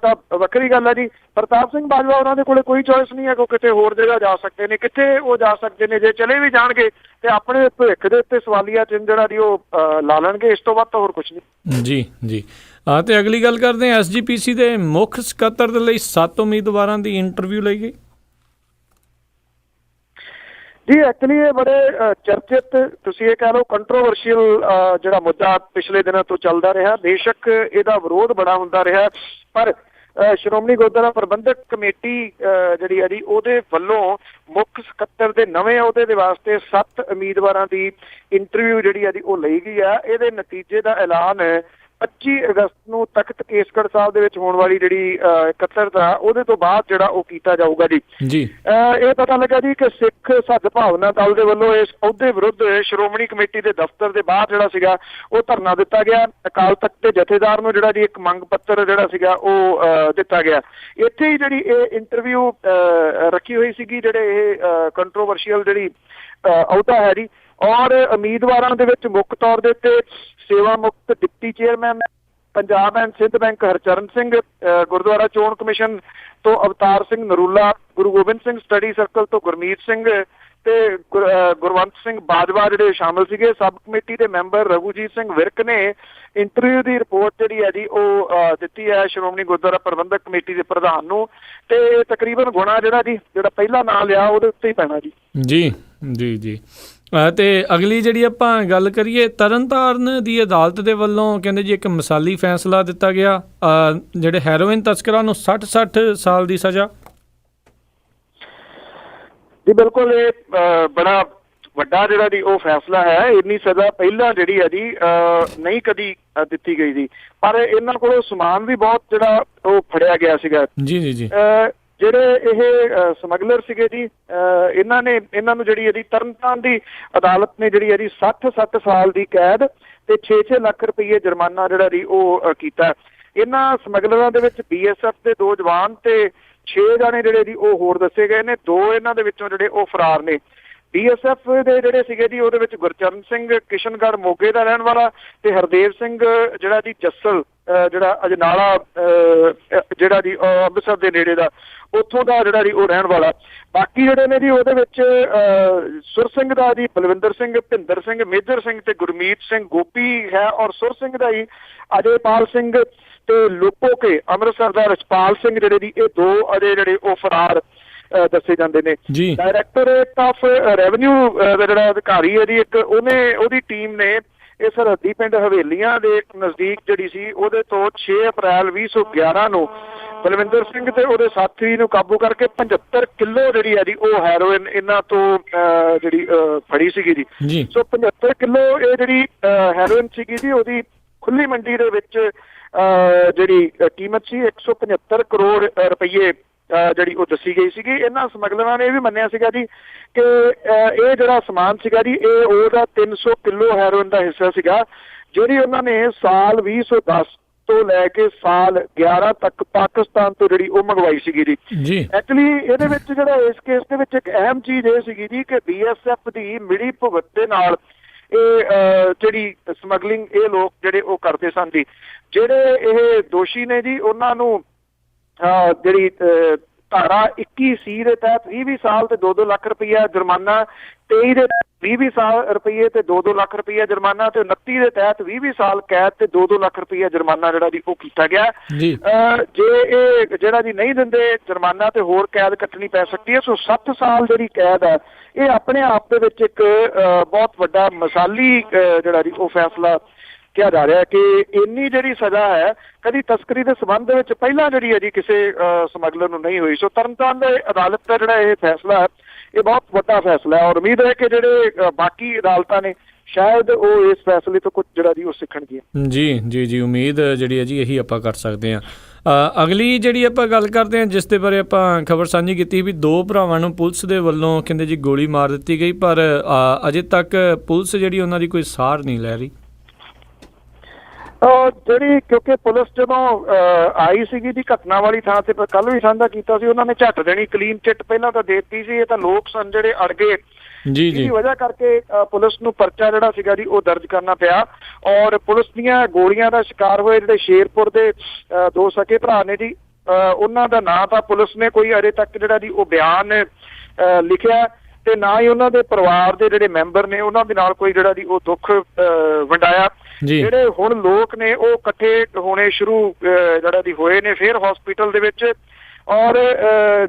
ਤਾਂ ਵੱਖਰੀ ਗੱਲ ਹੈ ਜੀ। ਪ੍ਰਤਾਪ ਸਿੰਘ ਬਾਜਵਾ ਉਹਨਾਂ ਦੇ ਕੋਲੇ ਕੋਈ ਚੋਇਸ ਨਹੀਂ ਹੈ ਕਿ ਕਿਤੇ ਹੋਰ ਜਗ੍ਹਾ ਜਾ ਸਕਦੇ ਨੇ। ਕਿੱਥੇ ਉਹ ਜਾ ਸਕਦੇ ਨੇ? ਜੇ ਚਲੇ ਵੀ ਜਾਣਗੇ ਤੇ ਆਪਣੇ ਭਵਿੱਖ ਦੇ ਉੱਤੇ ਸਵਾਲੀਆ ਚਿੰਨ੍ਹ ਜਿਹੜਾ ਜੀ ਉਹ ਲਾ ਲੈਣਗੇ। ਇਸ ਤੋਂ ਵੱਧ ਤਾਂ ਹੋਰ ਕੁਛ ਨਹੀਂ। ਜੀ। ਤੇ ਅਗਲੀ ਗੱਲ ਕਰਦੇ ਹਾਂ, SGPC ਦੇ ਮੁੱਖ ਸਕੱਤਰ ਦੇ ਲਈ 7 ਉਮੀਦਵਾਰਾਂ ਦੀ ਇੰਟਰਵਿਊ ਲਈ ਗਈ ਜੀ। ਐਕਚੁਅਲੀ ਇਹ ਬੜੇ ਚਰਚਿਤ, ਤੁਸੀਂ ਇਹ ਕਹਿ ਲਓ ਕੰਟਰੋਵਰਸ਼ੀਅਲ ਜਿਹੜਾ ਮੁੱਦਾ ਪਿਛਲੇ ਦਿਨਾਂ ਤੋਂ ਚੱਲਦਾ ਰਿਹਾ। ਬੇਸ਼ੱਕ ਇਹਦਾ ਵਿਰੋਧ ਬੜਾ ਹੁੰਦਾ ਰਿਹਾ, ਪਰ ਸ਼੍ਰੋਮਣੀ ਗੁਰਦੁਆਰਾ ਪ੍ਰਬੰਧਕ ਕਮੇਟੀ ਜਿਹੜੀ ਹੈ ਜੀ ਉਹਦੇ ਵੱਲੋਂ ਮੁੱਖ ਸਕੱਤਰ ਦੇ ਨਵੇਂ ਅਹੁਦੇ ਦੇ ਵਾਸਤੇ 7 ਉਮੀਦਵਾਰਾਂ ਦੀ ਇੰਟਰਵਿਊ ਜਿਹੜੀ ਹੈ ਜੀ ਉਹ ਲਈ ਗਈ ਹੈ। ਇਹਦੇ ਨਤੀਜੇ ਦਾ ਐਲਾਨ 25 ਅਗਸਤ ਨੂੰ ਤਖਤ ਕੇਸਗੜ੍ਹ ਸਾਹਿਬ ਦੇ ਵਿੱਚ ਹੋਣ ਵਾਲੀ ਜਿਹੜੀ ਇਕੱਤਰਤਾ ਉਹਦੇ ਤੋਂ ਬਾਅਦ ਜਿਹੜਾ ਉਹ ਕੀਤਾ ਜਾਊਗਾ ਜੀ। ਇਹ ਪਤਾ ਲੱਗਾ ਜੀ ਕਿ ਸਿੱਖ ਸਦਭਾਵਨਾ ਦਲ ਦੇ ਵੱਲੋਂ ਇਸ ਅਹੁਦੇ ਵਿਰੁੱਧ ਸ਼੍ਰੋਮਣੀ ਕਮੇਟੀ ਦੇ ਦਫ਼ਤਰ ਦੇ ਬਾਹਰ ਜਿਹੜਾ ਸੀਗਾ ਉਹ ਧਰਨਾ ਦਿੱਤਾ ਗਿਆ। ਅਕਾਲ ਤਖਤ ਦੇ ਜਥੇਦਾਰ ਨੂੰ ਜਿਹੜਾ ਜੀ ਇੱਕ ਮੰਗ ਪੱਤਰ ਜਿਹੜਾ ਸੀਗਾ ਉਹ ਦਿੱਤਾ ਗਿਆ। ਇੱਥੇ ਹੀ ਜਿਹੜੀ ਇਹ ਇੰਟਰਵਿਊ ਰੱਖੀ ਹੋਈ ਸੀਗੀ, ਜਿਹੜੇ ਇਹ ਕੰਟਰੋਵਰਸ਼ੀਅਲ ਜਿਹੜੀ ਅਹੁਦਾ ਹੈ ਜੀ, ਔਰ ਉਮੀਦਵਾਰਾਂ ਦੇ ਵਿੱਚ ਮੁੱਖ ਤੌਰ ਦੇ ਉੱਤੇ ਸੇਵਾ ਮੁਕਤ deputy chairman Punjab and Sind bank Harcharan Singh, Gurdwara ਚੋਣ ਕਮਿਸ਼ਨ ਤੋਂ ਅਵਤਾਰ ਸਿੰਘ ਨਰੂਲਾ, ਗੁਰੂ ਗੋਬਿੰਦ ਸਿੰਘ ਸਟੱਡੀ ਸਰਕਲ ਤੋਂ ਗੁਰਮੀਤ ਸਿੰਘ ਤੇ ਗੁਰਵੰਤ ਸਿੰਘ ਬਾਜਵਾ ਜਿਹੜੇ ਸ਼ਾਮਲ ਸੀਗੇ। ਸਬ ਕਮੇਟੀ ਦੇ ਮੈਂਬਰ ਰਘੂਜੀਤ ਸਿੰਘ ਵਿਰਕ ਨੇ ਇੰਟਰਵਿਊ ਦੀ ਰਿਪੋਰਟ ਜਿਹੜੀ ਹੈ ਜੀ ਉਹ ਦਿੱਤੀ ਹੈ ਸ਼੍ਰੋਮਣੀ ਗੁਰਦੁਆਰਾ ਪ੍ਰਬੰਧਕ ਕਮੇਟੀ ਦੇ ਪ੍ਰਧਾਨ ਨੂੰ, ਤੇ ਤਕਰੀਬਨ ਗੁਣਾ ਜਿਹੜਾ ਪਹਿਲਾ ਨਾਂ ਲਿਆ ਉਹਦੇ ਉੱਤੇ ਹੀ ਪੈਣਾ ਜੀ। ਜੀ ਜੀ ਜੀ ਤੇ ਅਗਲੀ ਜਿਹੜੀ ਆਪਾਂ ਗੱਲ ਕਰੀਏ, ਤਰਨਤਾਰਨ ਦੀ ਅਦਾਲਤ ਦੇ ਵੱਲੋਂ ਕਹਿੰਦੇ ਜੀ ਇੱਕ ਮਿਸਾਲੀ ਫੈਸਲਾ ਦਿੱਤਾ ਗਿਆ, ਜਿਹੜੇ ਹੈਰੋਇਨ ਤਸਕਰਾਂ ਨੂੰ 60 ਸਾਲ ਦੀ ਸਜ਼ਾ। ਜੀ ਬਿਲਕੁਲ, ਇਹ ਬੜਾ ਵੱਡਾ ਜਿਹੜਾ ਜੀ ਉਹ ਫੈਸਲਾ ਹੈ। ਇੰਨੀ ਸਜ਼ਾ ਪਹਿਲਾਂ ਜਿਹੜੀ ਹੈ ਜੀ ਨਹੀਂ ਕਦੀ ਦਿੱਤੀ ਗਈ ਸੀ, ਪਰ ਇਹਨਾਂ ਕੋਲੋਂ ਸਮਾਨ ਵੀ ਬਹੁਤ ਜਿਹੜਾ ਉਹ ਫੜਿਆ ਗਿਆ ਸੀਗਾ। ਜੀ ਜੀ ਜੀ ਜਿਹੜੇ ਇਹ ਸਮਗਲਰ ਸੀਗੇ ਜੀ, ਇਹਨਾਂ ਨੂੰ ਜਿਹੜੀ ਇਹਦੀ ਤਰਨਤਾਰਨ ਦੀ ਅਦਾਲਤ ਨੇ ਜਿਹੜੀ ਹੈ ਜੀ 60 ਸਾਲ ਦੀ ਕੈਦ ਤੇ 6 ਲੱਖ ਰੁਪਏ ਜੁਰਮਾਨਾ ਜਿਹੜਾ ਜੀ ਉਹ ਕੀਤਾ। ਇਹਨਾਂ ਸਮਗਲਰਾਂ ਦੇ ਵਿੱਚ BSF ਦੇ 2 ਜਵਾਨ ਤੇ 6 ਜਾਣੇ ਜਿਹੜੇ ਜੀ ਉਹ ਹੋਰ ਦੱਸੇ ਗਏ ਨੇ। 2 ਇਹਨਾਂ ਦੇ ਵਿੱਚੋਂ ਜਿਹੜੇ ਉਹ ਫਰਾਰ ਨੇ। BSF ਦੇ ਜਿਹੜੇ ਸੀਗੇ ਜੀ ਉਹਦੇ ਵਿੱਚ ਗੁਰਚਰਨ ਸਿੰਘ ਕਿਸ਼ਨਗੜ੍ਹ ਮੋਗੇ ਦਾ ਰਹਿਣ ਵਾਲਾ ਤੇ ਹਰਦੇਵ ਸਿੰਘ ਜਿਹੜਾ ਜੀ ਜੱਸਲ ਜਿਹੜਾ ਅਜਨਾਲਾ ਜਿਹੜਾ ਜੀ ਅੰਮ੍ਰਿਤਸਰ ਦੇ ਨੇੜੇ ਦਾ ਉੱਥੋਂ ਦਾ ਜਿਹੜਾ ਜੀ ਉਹ ਰਹਿਣ ਵਾਲਾ। ਬਾਕੀ ਜਿਹੜੇ ਨੇ ਜੀ ਉਹਦੇ ਵਿੱਚ ਸੁਰ ਸਿੰਘ ਦਾ ਜੀ ਬਲਵਿੰਦਰ ਸਿੰਘ, ਭਿੰਦਰ ਸਿੰਘ, ਮੇਜਰ ਸਿੰਘ ਤੇ ਗੁਰਮੀਤ ਸਿੰਘ ਗੋਪੀ ਹੈ, ਔਰ ਸੁਰ ਸਿੰਘ ਦਾ ਜੀ ਅਜੇਪਾਲ ਸਿੰਘ ਤੇ ਲੋਪੋ ਕੇ ਅੰਮ੍ਰਿਤਸਰ ਦਾ ਰਛਪਾਲ ਸਿੰਘ ਜਿਹੜੇ ਜੀ ਇਹ 2 ਅਜੇ ਜਿਹੜੇ ਉਹ ਫਰਾਰ ਦੱਸੇ ਜਾਂਦੇ ਨੇ। ਡਾਇਰੈਕਟੋਰੇਟ ਆਫ ਰੈਵਨਿਊ ਦਾ ਜਿਹੜਾ ਅਧਿਕਾਰੀ ਹੈ ਜੀ ਇੱਕ, ਉਹਦੀ ਟੀਮ ਨੇ ਇਹ ਸਰਹੱਦੀ ਪਿੰਡ ਹਵੇਲੀਆਂ ਦੇ ਨਜ਼ਦੀਕ ਜਿਹੜੀ ਸੀ ਉਹਦੇ ਤੋਂ 6 ਅਪ੍ਰੈਲ 2011 ਨੂੰ ਬਲਵਿੰਦਰ ਸਿੰਘ ਤੇ ਉਹਦੇ ਸਾਥੀ ਨੂੰ ਕਾਬੂ ਕਰਕੇ 75 ਕਿਲੋ ਜਿਹੜੀ ਹੈ ਜੀ ਉਹ ਹੈਰੋਇਨ ਇਹਨਾਂ ਤੋਂ ਜਿਹੜੀ ਫੜੀ ਸੀਗੀ ਜੀ। ਸੋ 75 ਕਿਲੋ ਇਹ ਜਿਹੜੀ ਹੈਰੋਇਨ ਸੀਗੀ ਜੀ ਉਹਦੀ ਖੁੱਲੀ ਮੰਡੀ ਦੇ ਵਿੱਚ ਜਿਹੜੀ ਕੀਮਤ ਸੀ 175 ਕਰੋੜ ਰੁਪਈਏ ਜਿਹੜੀ ਉਹ ਦੱਸੀ ਗਈ ਸੀਗੀ। ਇਹਨਾਂ ਸਮਗਲਰਾਂ ਨੇ ਇਹ ਵੀ ਮੰਨਿਆ ਸੀਗਾ ਜੀ ਕਿ ਇਹ ਜਿਹੜਾ ਸਮਾਨ ਸੀਗਾ ਜੀ ਇਹ ਉਹਦਾ 300 ਕਿਲੋ ਹੈਰੋਇਨ ਦਾ ਹਿੱਸਾ ਸੀਗਾ, ਜਿਹੜੀ ਉਹਨਾਂ ਨੇ ਸਾਲ 2010 ਤੋਂ ਲੈ ਕੇ ਸਾਲ 11 ਤੱਕ ਪਾਕਿਸਤਾਨ ਤੋਂ ਜਿਹੜੀ ਉਹ ਮੰਗਵਾਈ ਸੀਗੀ ਜੀ। ਐਕਚੁਅਲੀ ਇਹਦੇ ਵਿੱਚ ਜਿਹੜਾ ਇਸ ਕੇਸ ਦੇ ਵਿੱਚ ਇੱਕ ਅਹਿਮ ਚੀਜ਼ ਇਹ ਸੀਗੀ ਜੀ ਕਿ BSF ਦੀ ਮਿਲੀ ਭੁਗਤ ਦੇ ਨਾਲ ਇਹ ਜਿਹੜੀ ਸਮਗਲਿੰਗ ਇਹ ਲੋਕ ਜਿਹੜੇ ਉਹ ਕਰਦੇ ਸਨ ਜੀ। ਜਿਹੜੇ ਇਹ ਦੋਸ਼ੀ ਨੇ ਜੀ ਉਹਨਾਂ ਨੂੰ ਜਿਹੜੀ ਧਾਰਾ 21C ਦੇ ਤਹਿਤ 20 ਸਾਲ ਤੇ 2-2 ਲੱਖ ਰੁਪਈਆ ਜੁਰਮਾਨਾ, 23 ਦੇ 20 ਸਾਲ ਰੁਪਈਏ ਤੇ 2-2 ਲੱਖ ਰੁਪਈਆ ਜੁਰਮਾਨਾ ਤੇ 29 ਦੇ ਤਹਿਤ 20 ਸਾਲ ਕੈਦ ਤੇ 2-2 ਲੱਖ ਰੁਪਈਆ ਜੁਰਮਾਨਾ ਜਿਹੜਾ ਜੀ ਉਹ ਕੀਤਾ ਗਿਆ। ਜੇ ਇਹ ਜਿਹੜਾ ਜੀ ਨਹੀਂ ਦਿੰਦੇ ਜੁਰਮਾਨਾ ਤੇ ਹੋਰ ਕੈਦ ਕੱਟਣੀ ਪੈ ਸਕਦੀ ਹੈ। ਸੋ 7 ਸਾਲ ਜਿਹੜੀ ਕੈਦ ਹੈ ਇਹ ਆਪਣੇ ਆਪ ਦੇ ਵਿੱਚ ਇੱਕ ਬਹੁਤ ਵੱਡਾ ਮਿਸਾਲੀ ਜਿਹੜਾ ਜੀ ਉਹ ਫੈਸਲਾ ਕਿਹਾ ਜਾ ਰਿਹਾ ਕਿ ਇੰਨੀ ਜਿਹੜੀ ਸਜ਼ਾ ਹੈ ਕਦੀ ਤਸਕਰੀ ਦੇ ਸੰਬੰਧ ਦੇ ਵਿੱਚ ਪਹਿਲਾਂ ਜਿਹੜੀ ਹੈ ਜੀ ਕਿਸੇ ਸਮਗਲਰ ਨੂੰ ਨਹੀਂ ਹੋਈ। ਸੋ ਤਰਨਤਾਰਨ ਦੇ ਅਦਾਲਤ ਦਾ ਜਿਹੜਾ ਇਹ ਫੈਸਲਾ ਹੈ ਇਹ ਬਹੁਤ ਵੱਡਾ ਫੈਸਲਾ ਹੈ, ਔਰ ਉਮੀਦ ਹੈ ਕਿ ਜਿਹੜੇ ਬਾਕੀ ਅਦਾਲਤਾਂ ਨੇ ਸ਼ਾਇਦ ਉਹ ਇਸ ਫੈਸਲੇ ਤੋਂ ਕੁਝ ਜਿਹੜਾ ਜੀ ਉਹ ਸਿੱਖਣਗੀਆਂ। ਜੀ ਉਮੀਦ ਜਿਹੜੀ ਹੈ ਜੀ ਇਹੀ ਆਪਾਂ ਕਰ ਸਕਦੇ ਹਾਂ। ਅਗਲੀ ਜਿਹੜੀ ਆਪਾਂ ਗੱਲ ਕਰਦੇ ਹਾਂ, ਜਿਸ ਦੇ ਬਾਰੇ ਆਪਾਂ ਖਬਰ ਸਾਂਝੀ ਕੀਤੀ ਵੀ 2 ਭਰਾਵਾਂ ਨੂੰ ਪੁਲਿਸ ਦੇ ਵੱਲੋਂ ਕਹਿੰਦੇ ਜੀ ਗੋਲੀ ਮਾਰ ਦਿੱਤੀ ਗਈ, ਪਰ ਅਜੇ ਤੱਕ ਪੁਲਿਸ ਜਿਹੜੀ ਉਹਨਾਂ ਦੀ ਕੋਈ ਸਾਰ ਨਹੀਂ ਲੈ ਰਹੀ। ਜਿਹੜੀ ਕਿਉਂਕਿ ਪੁਲਿਸ ਜਦੋਂ ਆਈ ਸੀਗੀ ਜੀ ਘਟਨਾ ਵਾਲੀ ਥਾਂ ਤੇ ਕੱਲ ਵੀ ਸਾਂਝਾ ਕੀਤਾ ਸੀ, ਉਹਨਾਂ ਨੇ ਝੱਟ ਦੇਣੀ ਕਲੀਨ ਚਿੱਟ ਪਹਿਲਾਂ ਤਾਂ ਦੇ ਦਿੱਤੀ ਸੀ। ਇਹ ਤਾਂ ਲੋਕ ਸਨ ਜਿਹੜੇ ਅੜ ਗਏ, ਜਿਹਦੀ ਵਜ੍ਹਾ ਕਰਕੇ ਪੁਲਿਸ ਨੂੰ ਪਰਚਾ ਜਿਹੜਾ ਸੀਗਾ ਜੀ ਉਹ ਦਰਜ ਕਰਨਾ ਪਿਆ, ਔਰ ਪੁਲਿਸ ਦੀਆਂ ਗੋਲੀਆਂ ਦਾ ਸ਼ਿਕਾਰ ਹੋਏ ਜਿਹੜੇ ਸ਼ੇਰਪੁਰ ਦੇ 2 ਸਕੇ ਭਰਾ ਨੇ ਜੀ, ਉਹਨਾਂ ਦਾ ਨਾਂ ਤਾਂ ਪੁਲਿਸ ਨੇ ਕੋਈ ਅਜੇ ਤੱਕ ਜਿਹੜਾ ਜੀ ਉਹ ਬਿਆਨ ਲਿਖਿਆ ਤੇ ਨਾ ਹੀ ਉਹਨਾਂ ਦੇ ਪਰਿਵਾਰ ਦੇ ਜਿਹੜੇ ਮੈਂਬਰ ਨੇ ਉਹਨਾਂ ਦੇ ਨਾਲ ਕੋਈ ਜਿਹੜਾ ਜੀ ਉਹ ਦੁੱਖ ਵੰਡਾਇਆ। ਜਿਹੜੇ ਹੁਣ ਲੋਕ ਨੇ ਉਹ ਇਕੱਠੇ ਹੋਣੇ ਸ਼ੁਰੂ ਜਿਹੜਾ ਜੀ ਹੋਏ ਨੇ ਫਿਰ ਹਸਪੀਟਲ ਦੇ ਵਿੱਚ, ਔਰ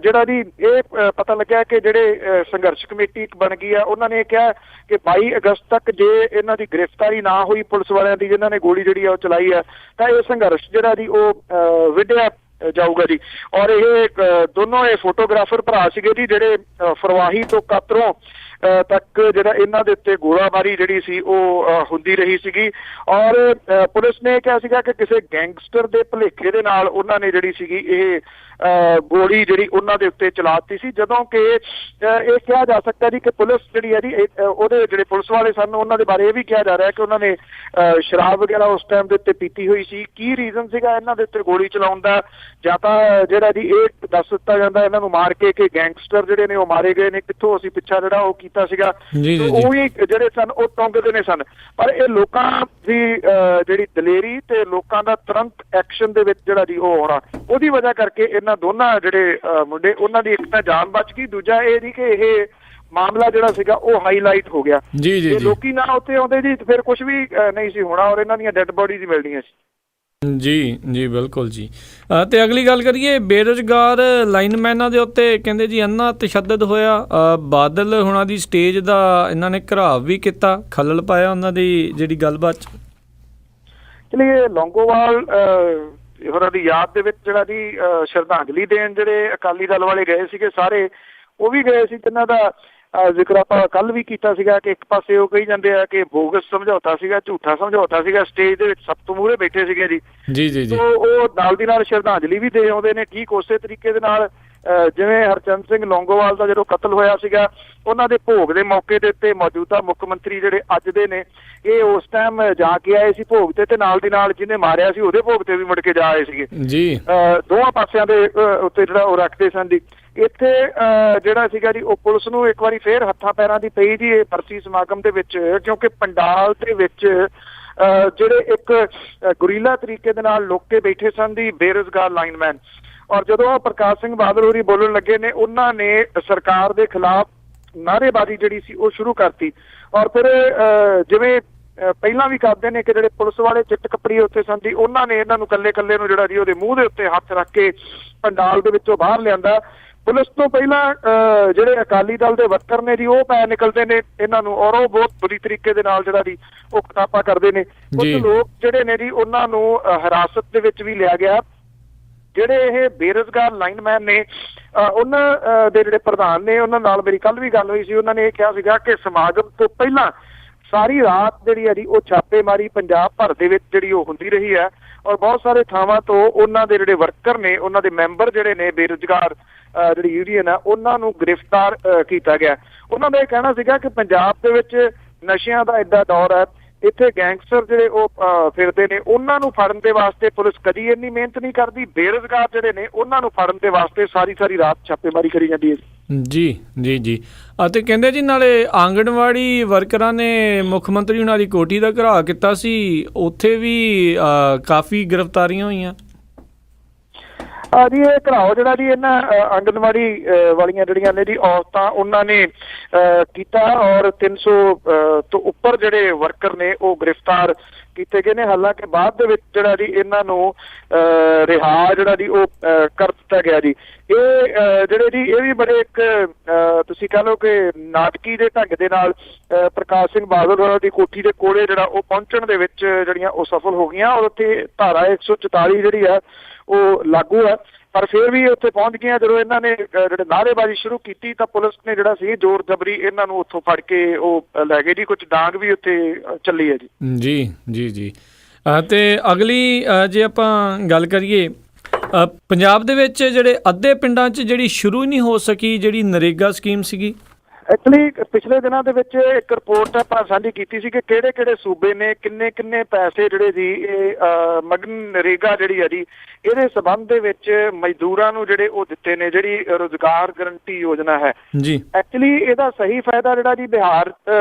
ਜਿਹੜਾ ਜੀ ਇਹ ਪਤਾ ਲੱਗਿਆ ਕਿ ਜਿਹੜੇ ਸੰਘਰਸ਼ ਕਮੇਟੀ ਇੱਕ ਬਣ ਗਈ ਆ, ਉਹਨਾਂ ਨੇ ਕਿਹਾ ਕਿ 22 ਅਗਸਤ ਤੱਕ ਜੇ ਇਹਨਾਂ ਦੀ ਗ੍ਰਿਫਤਾਰੀ ਨਾ ਹੋਈ ਪੁਲਿਸ ਵਾਲਿਆਂ ਦੀ ਜਿਨ੍ਹਾਂ ਨੇ ਗੋਲੀ ਜਿਹੜੀ ਆ ਉਹ ਚਲਾਈ ਆ, ਤਾਂ ਇਹ ਸੰਘਰਸ਼ ਜਿਹੜਾ ਜੀ ਉਹ ਵਿੱਢਿਆ ਜਾਊਗਾ ਜੀ। ਔਰ ਇਹ ਦੋਨੋਂ ਇਹ ਫੋਟੋਗ੍ਰਾਫਰ ਭਰਾ ਸੀਗੇ ਜੀ ਜਿਹੜੇ ਫਰਵਾਹੀ ਤੋਂ ਕਾਤਰੋਂ ਤੱਕ ਜਿਹੜਾ ਇਹਨਾਂ ਦੇ ਉੱਤੇ ਗੋਲਾਬਾਰੀ ਜਿਹੜੀ ਸੀ ਉਹ ਹੁੰਦੀ ਰਹੀ ਸੀਗੀ। ਔਰ ਪੁਲਿਸ ਨੇ ਕਿਹਾ ਸੀਗਾ ਕਿ ਕਿਸੇ ਗੈਂਗਸਟਰ ਦੇ ਭੁਲੇਖੇ ਦੇ ਨਾਲ ਉਹਨਾਂ ਨੇ ਜਿਹੜੀ ਸੀਗੀ ਇਹ ਗੋਲੀ ਜਿਹੜੀ ਉਹਨਾਂ ਦੇ ਉੱਤੇ ਚਲਾ ਦਿੱਤੀ ਸੀ, ਜਦੋਂ ਕਿ ਇਹ ਕਿਹਾ ਜਾ ਸਕਦਾ ਜੀ ਕਿ ਪੁਲਿਸ ਜਿਹੜੀ ਹੈ ਜੀ ਉਹਦੇ ਜਿਹੜੇ ਪੁਲਿਸ ਵਾਲੇ ਸਨ ਉਹਨਾਂ ਦੇ ਬਾਰੇ ਇਹ ਵੀ ਕਿਹਾ ਜਾ ਰਿਹਾ ਕਿ ਉਹਨਾਂ ਨੇ ਸ਼ਰਾਬ ਵਗੈਰਾ ਉਸ ਟਾਈਮ ਦੇ ਉੱਤੇ ਪੀਤੀ ਹੋਈ ਸੀ। ਕੀ ਰੀਜ਼ਨ ਸੀਗਾ ਇਹਨਾਂ ਦੇ ਉੱਤੇ ਗੋਲੀ ਚਲਾਉਣ ਦਾ, ਜਾਂ ਤਾਂ ਜਿਹੜਾ ਜੀ ਇਹ ਦੱਸ ਦਿੱਤਾ ਜਾਂਦਾ ਇਹਨਾਂ ਨੂੰ ਮਾਰ ਕੇ ਕਿ ਗੈਂਗਸਟਰ ਜਿਹੜੇ ਨੇ ਉਹ ਮਾਰੇ ਗਏ ਨੇ, ਕਿੱਥੋਂ ਅਸੀਂ ਪਿੱਛਾ ਜਿਹੜਾ ਉਹ ਕੀਤਾ ਸੀਗਾ, ਉਹ ਵੀ ਜਿਹੜੇ ਸਨ ਉਹ ਟੌਂਗਦੇ ਨੇ ਸਨ। ਪਰ ਇਹ ਲੋਕਾਂ ਦੀ ਜਿਹੜੀ ਦਲੇਰੀ ਤੇ ਲੋਕਾਂ ਦਾ ਤੁਰੰਤ ਐਕਸ਼ਨ ਦੇ ਵਿੱਚ ਜਿਹੜਾ ਜੀ ਉਹ ਆਉਣਾ, ਉਹਦੀ ਵਜ੍ਹਾ ਕਰਕੇ ਇਹਨਾਂ ਦੋਨਾਂ ਜਿਹੜੇ ਮੁੰਡੇ ਉਹਨਾਂ ਦੀ ਇੱਕ ਤਾਂ ਜਾਨ ਬਚ ਗਈ, ਦੂਜਾ ਇਹ ਜੀ ਕਿ ਇਹ ਮਾਮਲਾ ਜਿਹੜਾ ਸੀਗਾ ਉਹ ਹਾਈਲਾਈਟ ਹੋ ਗਿਆ। ਜੇ ਲੋਕੀ ਨਾ ਉੱਥੇ ਆਉਂਦੇ ਜੀ ਫਿਰ ਕੁਝ ਵੀ ਨਹੀਂ ਸੀ ਹੋਣਾ ਔਰ ਇਹਨਾਂ ਦੀਆਂ ਡੈੱਡ ਬੋਡੀਜ਼ ਹੀ ਮਿਲਣੀਆਂ ਸੀ। ਜੀ ਬਿਲਕੁਲ ਜੀ। ਤੇ ਅਗਲੀ ਗੱਲ ਕਰੀਏ ਬੇਰੁਜ਼ਗਾਰ ਲਾਈਨਮੈਨਾਂ ਦੇ ਉੱਤੇ, ਕਹਿੰਦੇ ਜੀ ਇੰਨਾ ਤਸ਼ੱਦਦ ਹੋਇਆ, ਬਾਦਲ ਹੁਣਾਂ ਦੀ ਸਟੇਜ ਦਾ ਇਹਨਾਂ ਨੇ ਘਰਾਵ ਵੀ ਕੀਤਾ, ਖੱਲਲ ਪਾਇਆ ਉਹਨਾਂ ਦੀ ਜਿਹੜੀ ਗੱਲਬਾਤ 'ਚ। ਚਲੀਏ ਲੌਂਗੋਵਾਲ ਹੋਰਾਂ ਦੀ ਯਾਦ ਦੇ ਵਿੱਚ ਜਿਹੜਾ ਜੀ ਸ਼ਰਧਾਂਜਲੀ ਦੇਣ ਜਿਹੜੇ ਅਕਾਲੀ ਦਲ ਵਾਲੇ ਗਏ ਸੀਗੇ ਸਾਰੇ, ਉਹ ਵੀ ਗਏ ਸੀ, ਜਿਨ੍ਹਾਂ ਦਾ ਜ਼ਿਕਰ ਆਪਾਂ ਕੱਲ ਵੀ ਕੀਤਾ ਸੀਗਾ ਕਿ ਇੱਕ ਪਾਸੇ ਉਹ ਕਹੀ ਜਾਂਦੇ ਆ ਕਿ ਬੋਗਸ ਸਮਝੌਤਾ ਸੀਗਾ, ਝੂਠਾ ਸਮਝੌਤਾ ਸੀਗਾ, ਸਟੇਜ ਦੇ ਵਿੱਚ ਸਭ ਤੋਂ ਮੂਹਰੇ ਬੈਠੇ ਸੀਗੇ ਜੀ। ਉਹ ਨਾਲ ਦੀ ਨਾਲ ਸ਼ਰਧਾਂਜਲੀ ਵੀ ਦੇ ਆਉਂਦੇ ਨੇ। ਠੀਕ ਉਸੇ ਤਰੀਕੇ ਦੇ ਨਾਲ ਜਿਵੇਂ ਹਰਚੰਦ ਸਿੰਘ ਲੌਂਗੋਵਾਲ ਦਾ ਜਦੋਂ ਕਤਲ ਹੋਇਆ ਸੀਗਾ, ਉਹਨਾਂ ਦੇ ਭੋਗ ਦੇ ਮੌਕੇ ਦੇ ਉੱਤੇ ਮੌਜੂਦਾ ਮੁੱਖ ਮੰਤਰੀ ਜਿਹੜੇ ਅੱਜ ਦੇ ਨੇ ਇਹ ਉਸ ਟਾਈਮ ਜਾ ਕੇ ਆਏ ਸੀ ਭੋਗ ਤੇ ਨਾਲ ਦੀ ਨਾਲ ਜਿਹਨੇ ਮਾਰਿਆ ਸੀ ਉਹਦੇ ਭੋਗ ਤੇ ਵੀ ਮੁੜ ਕੇ ਜਾ ਆਏ ਸੀਗੇ ਜੀ। ਦੋਵਾਂ ਪਾਸਿਆਂ ਦੇ ਉੱਤੇ ਜਿਹੜਾ ਉਹ ਰੱਖਦੇ ਸਨ ਜੀ। ਇੱਥੇ ਜਿਹੜਾ ਸੀਗਾ ਜੀ ਉਹ ਪੁਲਿਸ ਨੂੰ ਇੱਕ ਵਾਰੀ ਫੇਰ ਹੱਥਾਂ ਪੈਰਾਂ ਦੀ ਪਈ ਜੀ ਇਹ ਬਰਸੀ ਸਮਾਗਮ ਦੇ ਵਿੱਚ, ਕਿਉਂਕਿ ਪੰਡਾਲ ਦੇ ਵਿੱਚ ਜਿਹੜੇ ਇੱਕ ਗੁਰੀਲਾ ਤਰੀਕੇ ਦੇ ਨਾਲ ਲੋਕ ਕੇ ਬੈਠੇ ਸਨ ਦੀ ਬੇਰੁਜ਼ਗਾਰ ਲਾਈਨਮੈਨ। ਔਰ ਜਦੋਂ ਪ੍ਰਕਾਸ਼ ਸਿੰਘ ਬਾਦਲ ਹੋਰੀ ਬੋਲਣ ਲੱਗੇ ਨੇ, ਉਹਨਾਂ ਨੇ ਸਰਕਾਰ ਦੇ ਖਿਲਾਫ ਨਾਅਰੇਬਾਜ਼ੀ ਜਿਹੜੀ ਸੀ ਉਹ ਸ਼ੁਰੂ ਕਰਤੀ। ਔਰ ਫਿਰ ਜਿਵੇਂ ਪਹਿਲਾਂ ਵੀ ਕਰਦੇ ਨੇ ਕਿ ਜਿਹੜੇ ਪੁਲਿਸ ਵਾਲੇ ਚਿੱਟ ਕੱਪੜੀ ਉੱਥੇ ਸਨ ਜੀ, ਉਹਨਾਂ ਨੇ ਇਹਨਾਂ ਨੂੰ ਕੱਲੇ ਨੂੰ ਜਿਹੜਾ ਜੀ ਉਹਦੇ ਮੂੰਹ ਦੇ ਉੱਤੇ ਹੱਥ ਰੱਖ ਕੇ ਪੰਡਾਲ ਦੇ ਵਿੱਚੋਂ ਬਾਹਰ ਲਿਆਂਦਾ। ਪੁਲਿਸ ਤੋਂ ਪਹਿਲਾਂ ਜਿਹੜੇ ਅਕਾਲੀ ਦਲ ਦੇ ਵਰਕਰ ਨੇ ਜੀ ਉਹ ਪੈ ਨਿਕਲਦੇ ਨੇ ਇਹਨਾਂ ਨੂੰ, ਔਰ ਉਹ ਬਹੁਤ ਬੁਰੀ ਤਰੀਕੇ ਦੇ ਨਾਲ ਜਿਹੜਾ ਜੀ ਉਹ ਕਿਤਾਬਾਂ ਕਰਦੇ ਨੇ। ਕੁਝ ਲੋਕ ਜਿਹੜੇ ਨੇ ਜੀ ਉਹਨਾਂ ਨੂੰ ਹਿਰਾਸਤ ਦੇ ਵਿੱਚ ਵੀ ਲਿਆ ਗਿਆ। ਜਿਹੜੇ ਇਹ ਬੇਰੁਜ਼ਗਾਰ ਲਾਈਨਮੈਨ ਨੇ ਉਹਨਾਂ ਦੇ ਜਿਹੜੇ ਪ੍ਰਧਾਨ ਨੇ ਉਹਨਾਂ ਨਾਲ ਮੇਰੀ ਕੱਲ ਵੀ ਗੱਲ ਹੋਈ ਸੀ। ਉਹਨਾਂ ਨੇ ਇਹ ਕਿਹਾ ਸੀਗਾ ਕਿ ਸਮਾਗਮ ਤੋਂ ਪਹਿਲਾਂ ਸਾਰੀ ਰਾਤ ਜਿਹੜੀ ਹੈ ਜੀ ਉਹ ਛਾਪੇਮਾਰੀ ਪੰਜਾਬ ਭਰ ਦੇ ਵਿੱਚ ਜਿਹੜੀ ਉਹ ਹੁੰਦੀ ਰਹੀ ਹੈ, ਔਰ ਬਹੁਤ ਸਾਰੇ ਥਾਵਾਂ ਤੋਂ ਉਹਨਾਂ ਦੇ ਜਿਹੜੇ ਵਰਕਰ ਨੇ, ਉਹਨਾਂ ਦੇ ਮੈਂਬਰ ਜਿਹੜੇ ਨੇ ਬੇਰੁਜ਼ਗਾਰ ਜਿਹੜੀ ਯੂਨੀਅਨ ਆ, ਉਹਨਾਂ ਨੂੰ ਗ੍ਰਿਫਤਾਰ ਕੀਤਾ ਗਿਆ। ਉਹਨਾਂ ਦਾ ਇਹ ਕਹਿਣਾ ਸੀਗਾ ਕਿ ਪੰਜਾਬ ਦੇ ਵਿੱਚ ਨਸ਼ਿਆਂ ਦਾ ਐਡਾ ਦੌਰ ਹੈ, ਇੱਥੇ ਗੈਂਗਸਟਰ ਜਿਹੜੇ ਉਹ ਫਿਰਦੇ ਨੇ, ਉਹਨਾਂ ਨੂੰ ਫੜਨ ਦੇ ਵਾਸਤੇ ਪੁਲਿਸ ਕਦੀ ਇੰਨੀ ਮਿਹਨਤ ਨਹੀਂ ਕਰਦੀ, ਬੇਰੁਜ਼ਗਾਰ ਜਿਹੜੇ ਨੇ ਉਹਨਾਂ ਨੂੰ ਫੜਨ ਦੇ ਵਾਸਤੇ ਸਾਰੀ ਰਾਤ ਛਾਪੇਮਾਰੀ ਕਰੀ ਜਾਂਦੀ ਹੈ ਜੀ। ਅਤੇ ਕਹਿੰਦੇ ਜੀ ਨਾਲੇ ਆਂਗਣਵਾੜੀ ਵਰਕਰਾਂ ਨੇ ਮੁੱਖ ਮੰਤਰੀ ਉਹਨਾਂ ਦੀ ਕੋਠੀ ਦਾ ਘਿਰਾਓ ਕੀਤਾ ਸੀ, ਉੱਥੇ ਵੀ ਕਾਫੀ ਗ੍ਰਿਫਤਾਰੀਆਂ ਹੋਈਆਂ ਜੀ। ਇਹ ਘਿਰਾਓ ਜਿਹੜਾ ਜੀ ਇਹਨਾਂ ਆਂਗਣਵਾੜੀ ਵਾਲੀਆਂ ਜਿਹੜੀਆਂ ਨੇ ਜੀ ਔਰਤਾਂ, ਉਹਨਾਂ ਨੇ ਕੀਤਾ, ਔਰ 300 ਤੋਂ ਉੱਪਰ ਜਿਹੜੇ ਵਰਕਰ ਨੇ ਉਹ ਗ੍ਰਿਫਤਾਰ ਕੀਤੇ ਗਏ ਨੇ। ਹਾਲਾਂਕਿ ਬਾਅਦ ਦੇ ਵਿੱਚ ਜਿਹੜਾ ਜੀ ਇਹਨਾਂ ਨੂੰ ਰਿਹਾ ਜਿਹੜਾ ਜੀ ਉਹ ਕਰ ਦਿੱਤਾ ਗਿਆ ਜੀ। ਇਹ ਜਿਹੜੇ ਜੀ ਇਹ ਵੀ ਬੜੇ ਇੱਕ ਤੁਸੀਂ ਕਹਿ ਲਓ ਕਿ ਨਾਟਕੀ ਦੇ ਢੰਗ ਦੇ ਨਾਲ ਪ੍ਰਕਾਸ਼ ਸਿੰਘ ਬਾਦਲ ਹੋਰਾਂ ਦੀ ਕੋਠੀ ਦੇ ਕੋਲੇ ਜਿਹੜਾ ਉਹ ਪਹੁੰਚਣ ਦੇ ਵਿੱਚ ਜਿਹੜੀਆਂ ਉਹ ਸਫਲ ਹੋ ਗਈਆਂ, ਔਰ ਉੱਥੇ ਧਾਰਾ 144 ਜਿਹੜੀ ਆ ਉਹ ਲਾਗੂ ਹੈ। ਪਰ ਫਿਰ ਵੀ ਉੱਥੇ ਪਹੁੰਚ ਗਈਆਂ। ਜਦੋਂ ਇਹਨਾਂ ਨੇ ਜਿਹੜੇ ਨਾਅਰੇਬਾਜ਼ੀ ਸ਼ੁਰੂ ਕੀਤੀ ਤਾਂ ਪੁਲਿਸ ਨੇ ਜਿਹੜਾ ਸੀ ਜ਼ੋਰ ਜ਼ਬਰੀ ਇਹਨਾਂ ਨੂੰ ਉੱਥੋਂ ਫੜ ਕੇ ਉਹ ਲੈ ਗਏ ਜੀ। ਕੁਝ ਡਾਂਗ ਵੀ ਉੱਥੇ ਚੱਲੀ ਹੈ ਜੀ। ਤੇ ਅਗਲੀ ਜੇ ਆਪਾਂ ਗੱਲ ਕਰੀਏ ਪੰਜਾਬ ਦੇ ਵਿੱਚ ਜਿਹੜੇ ਅੱਧੇ ਪਿੰਡਾਂ 'ਚ ਜਿਹੜੀ ਸ਼ੁਰੂ ਹੀ ਨਹੀਂ ਹੋ ਸਕੀ ਜਿਹੜੀ ਨਰੇਗਾ ਸਕੀਮ ਸੀਗੀ। ਐਕਚੁਅਲੀ ਪਿਛਲੇ ਦਿਨਾਂ ਦੇ ਵਿੱਚ ਇੱਕ ਰਿਪੋਰਟ ਆਪਾਂ ਸਾਂਝੀ ਕੀਤੀ ਸੀ ਕਿ ਕਿਹੜੇ ਸੂਬੇ ਨੇ ਕਿੰਨੇ ਪੈਸੇ ਜਿਹੜੇ ਜੀ ਇਹ ਮਗਨ ਨਰੇਗਾ ਜਿਹੜੀ ਹੈ ਜੀ ਇਹਦੇ ਸਬੰਧ ਦੇ ਵਿੱਚ ਮਜ਼ਦੂਰਾਂ ਨੂੰ ਜਿਹੜੇ ਉਹ ਦਿੱਤੇ ਨੇ, ਜਿਹੜੀ ਰੁਜ਼ਗਾਰ ਗਰੰਟੀ ਯੋਜਨਾ ਹੈ ਜੀ। ਐਕਚੁਅਲੀ ਇਹਦਾ ਸਹੀ ਫਾਇਦਾ ਜਿਹੜਾ ਜੀ ਬਿਹਾਰ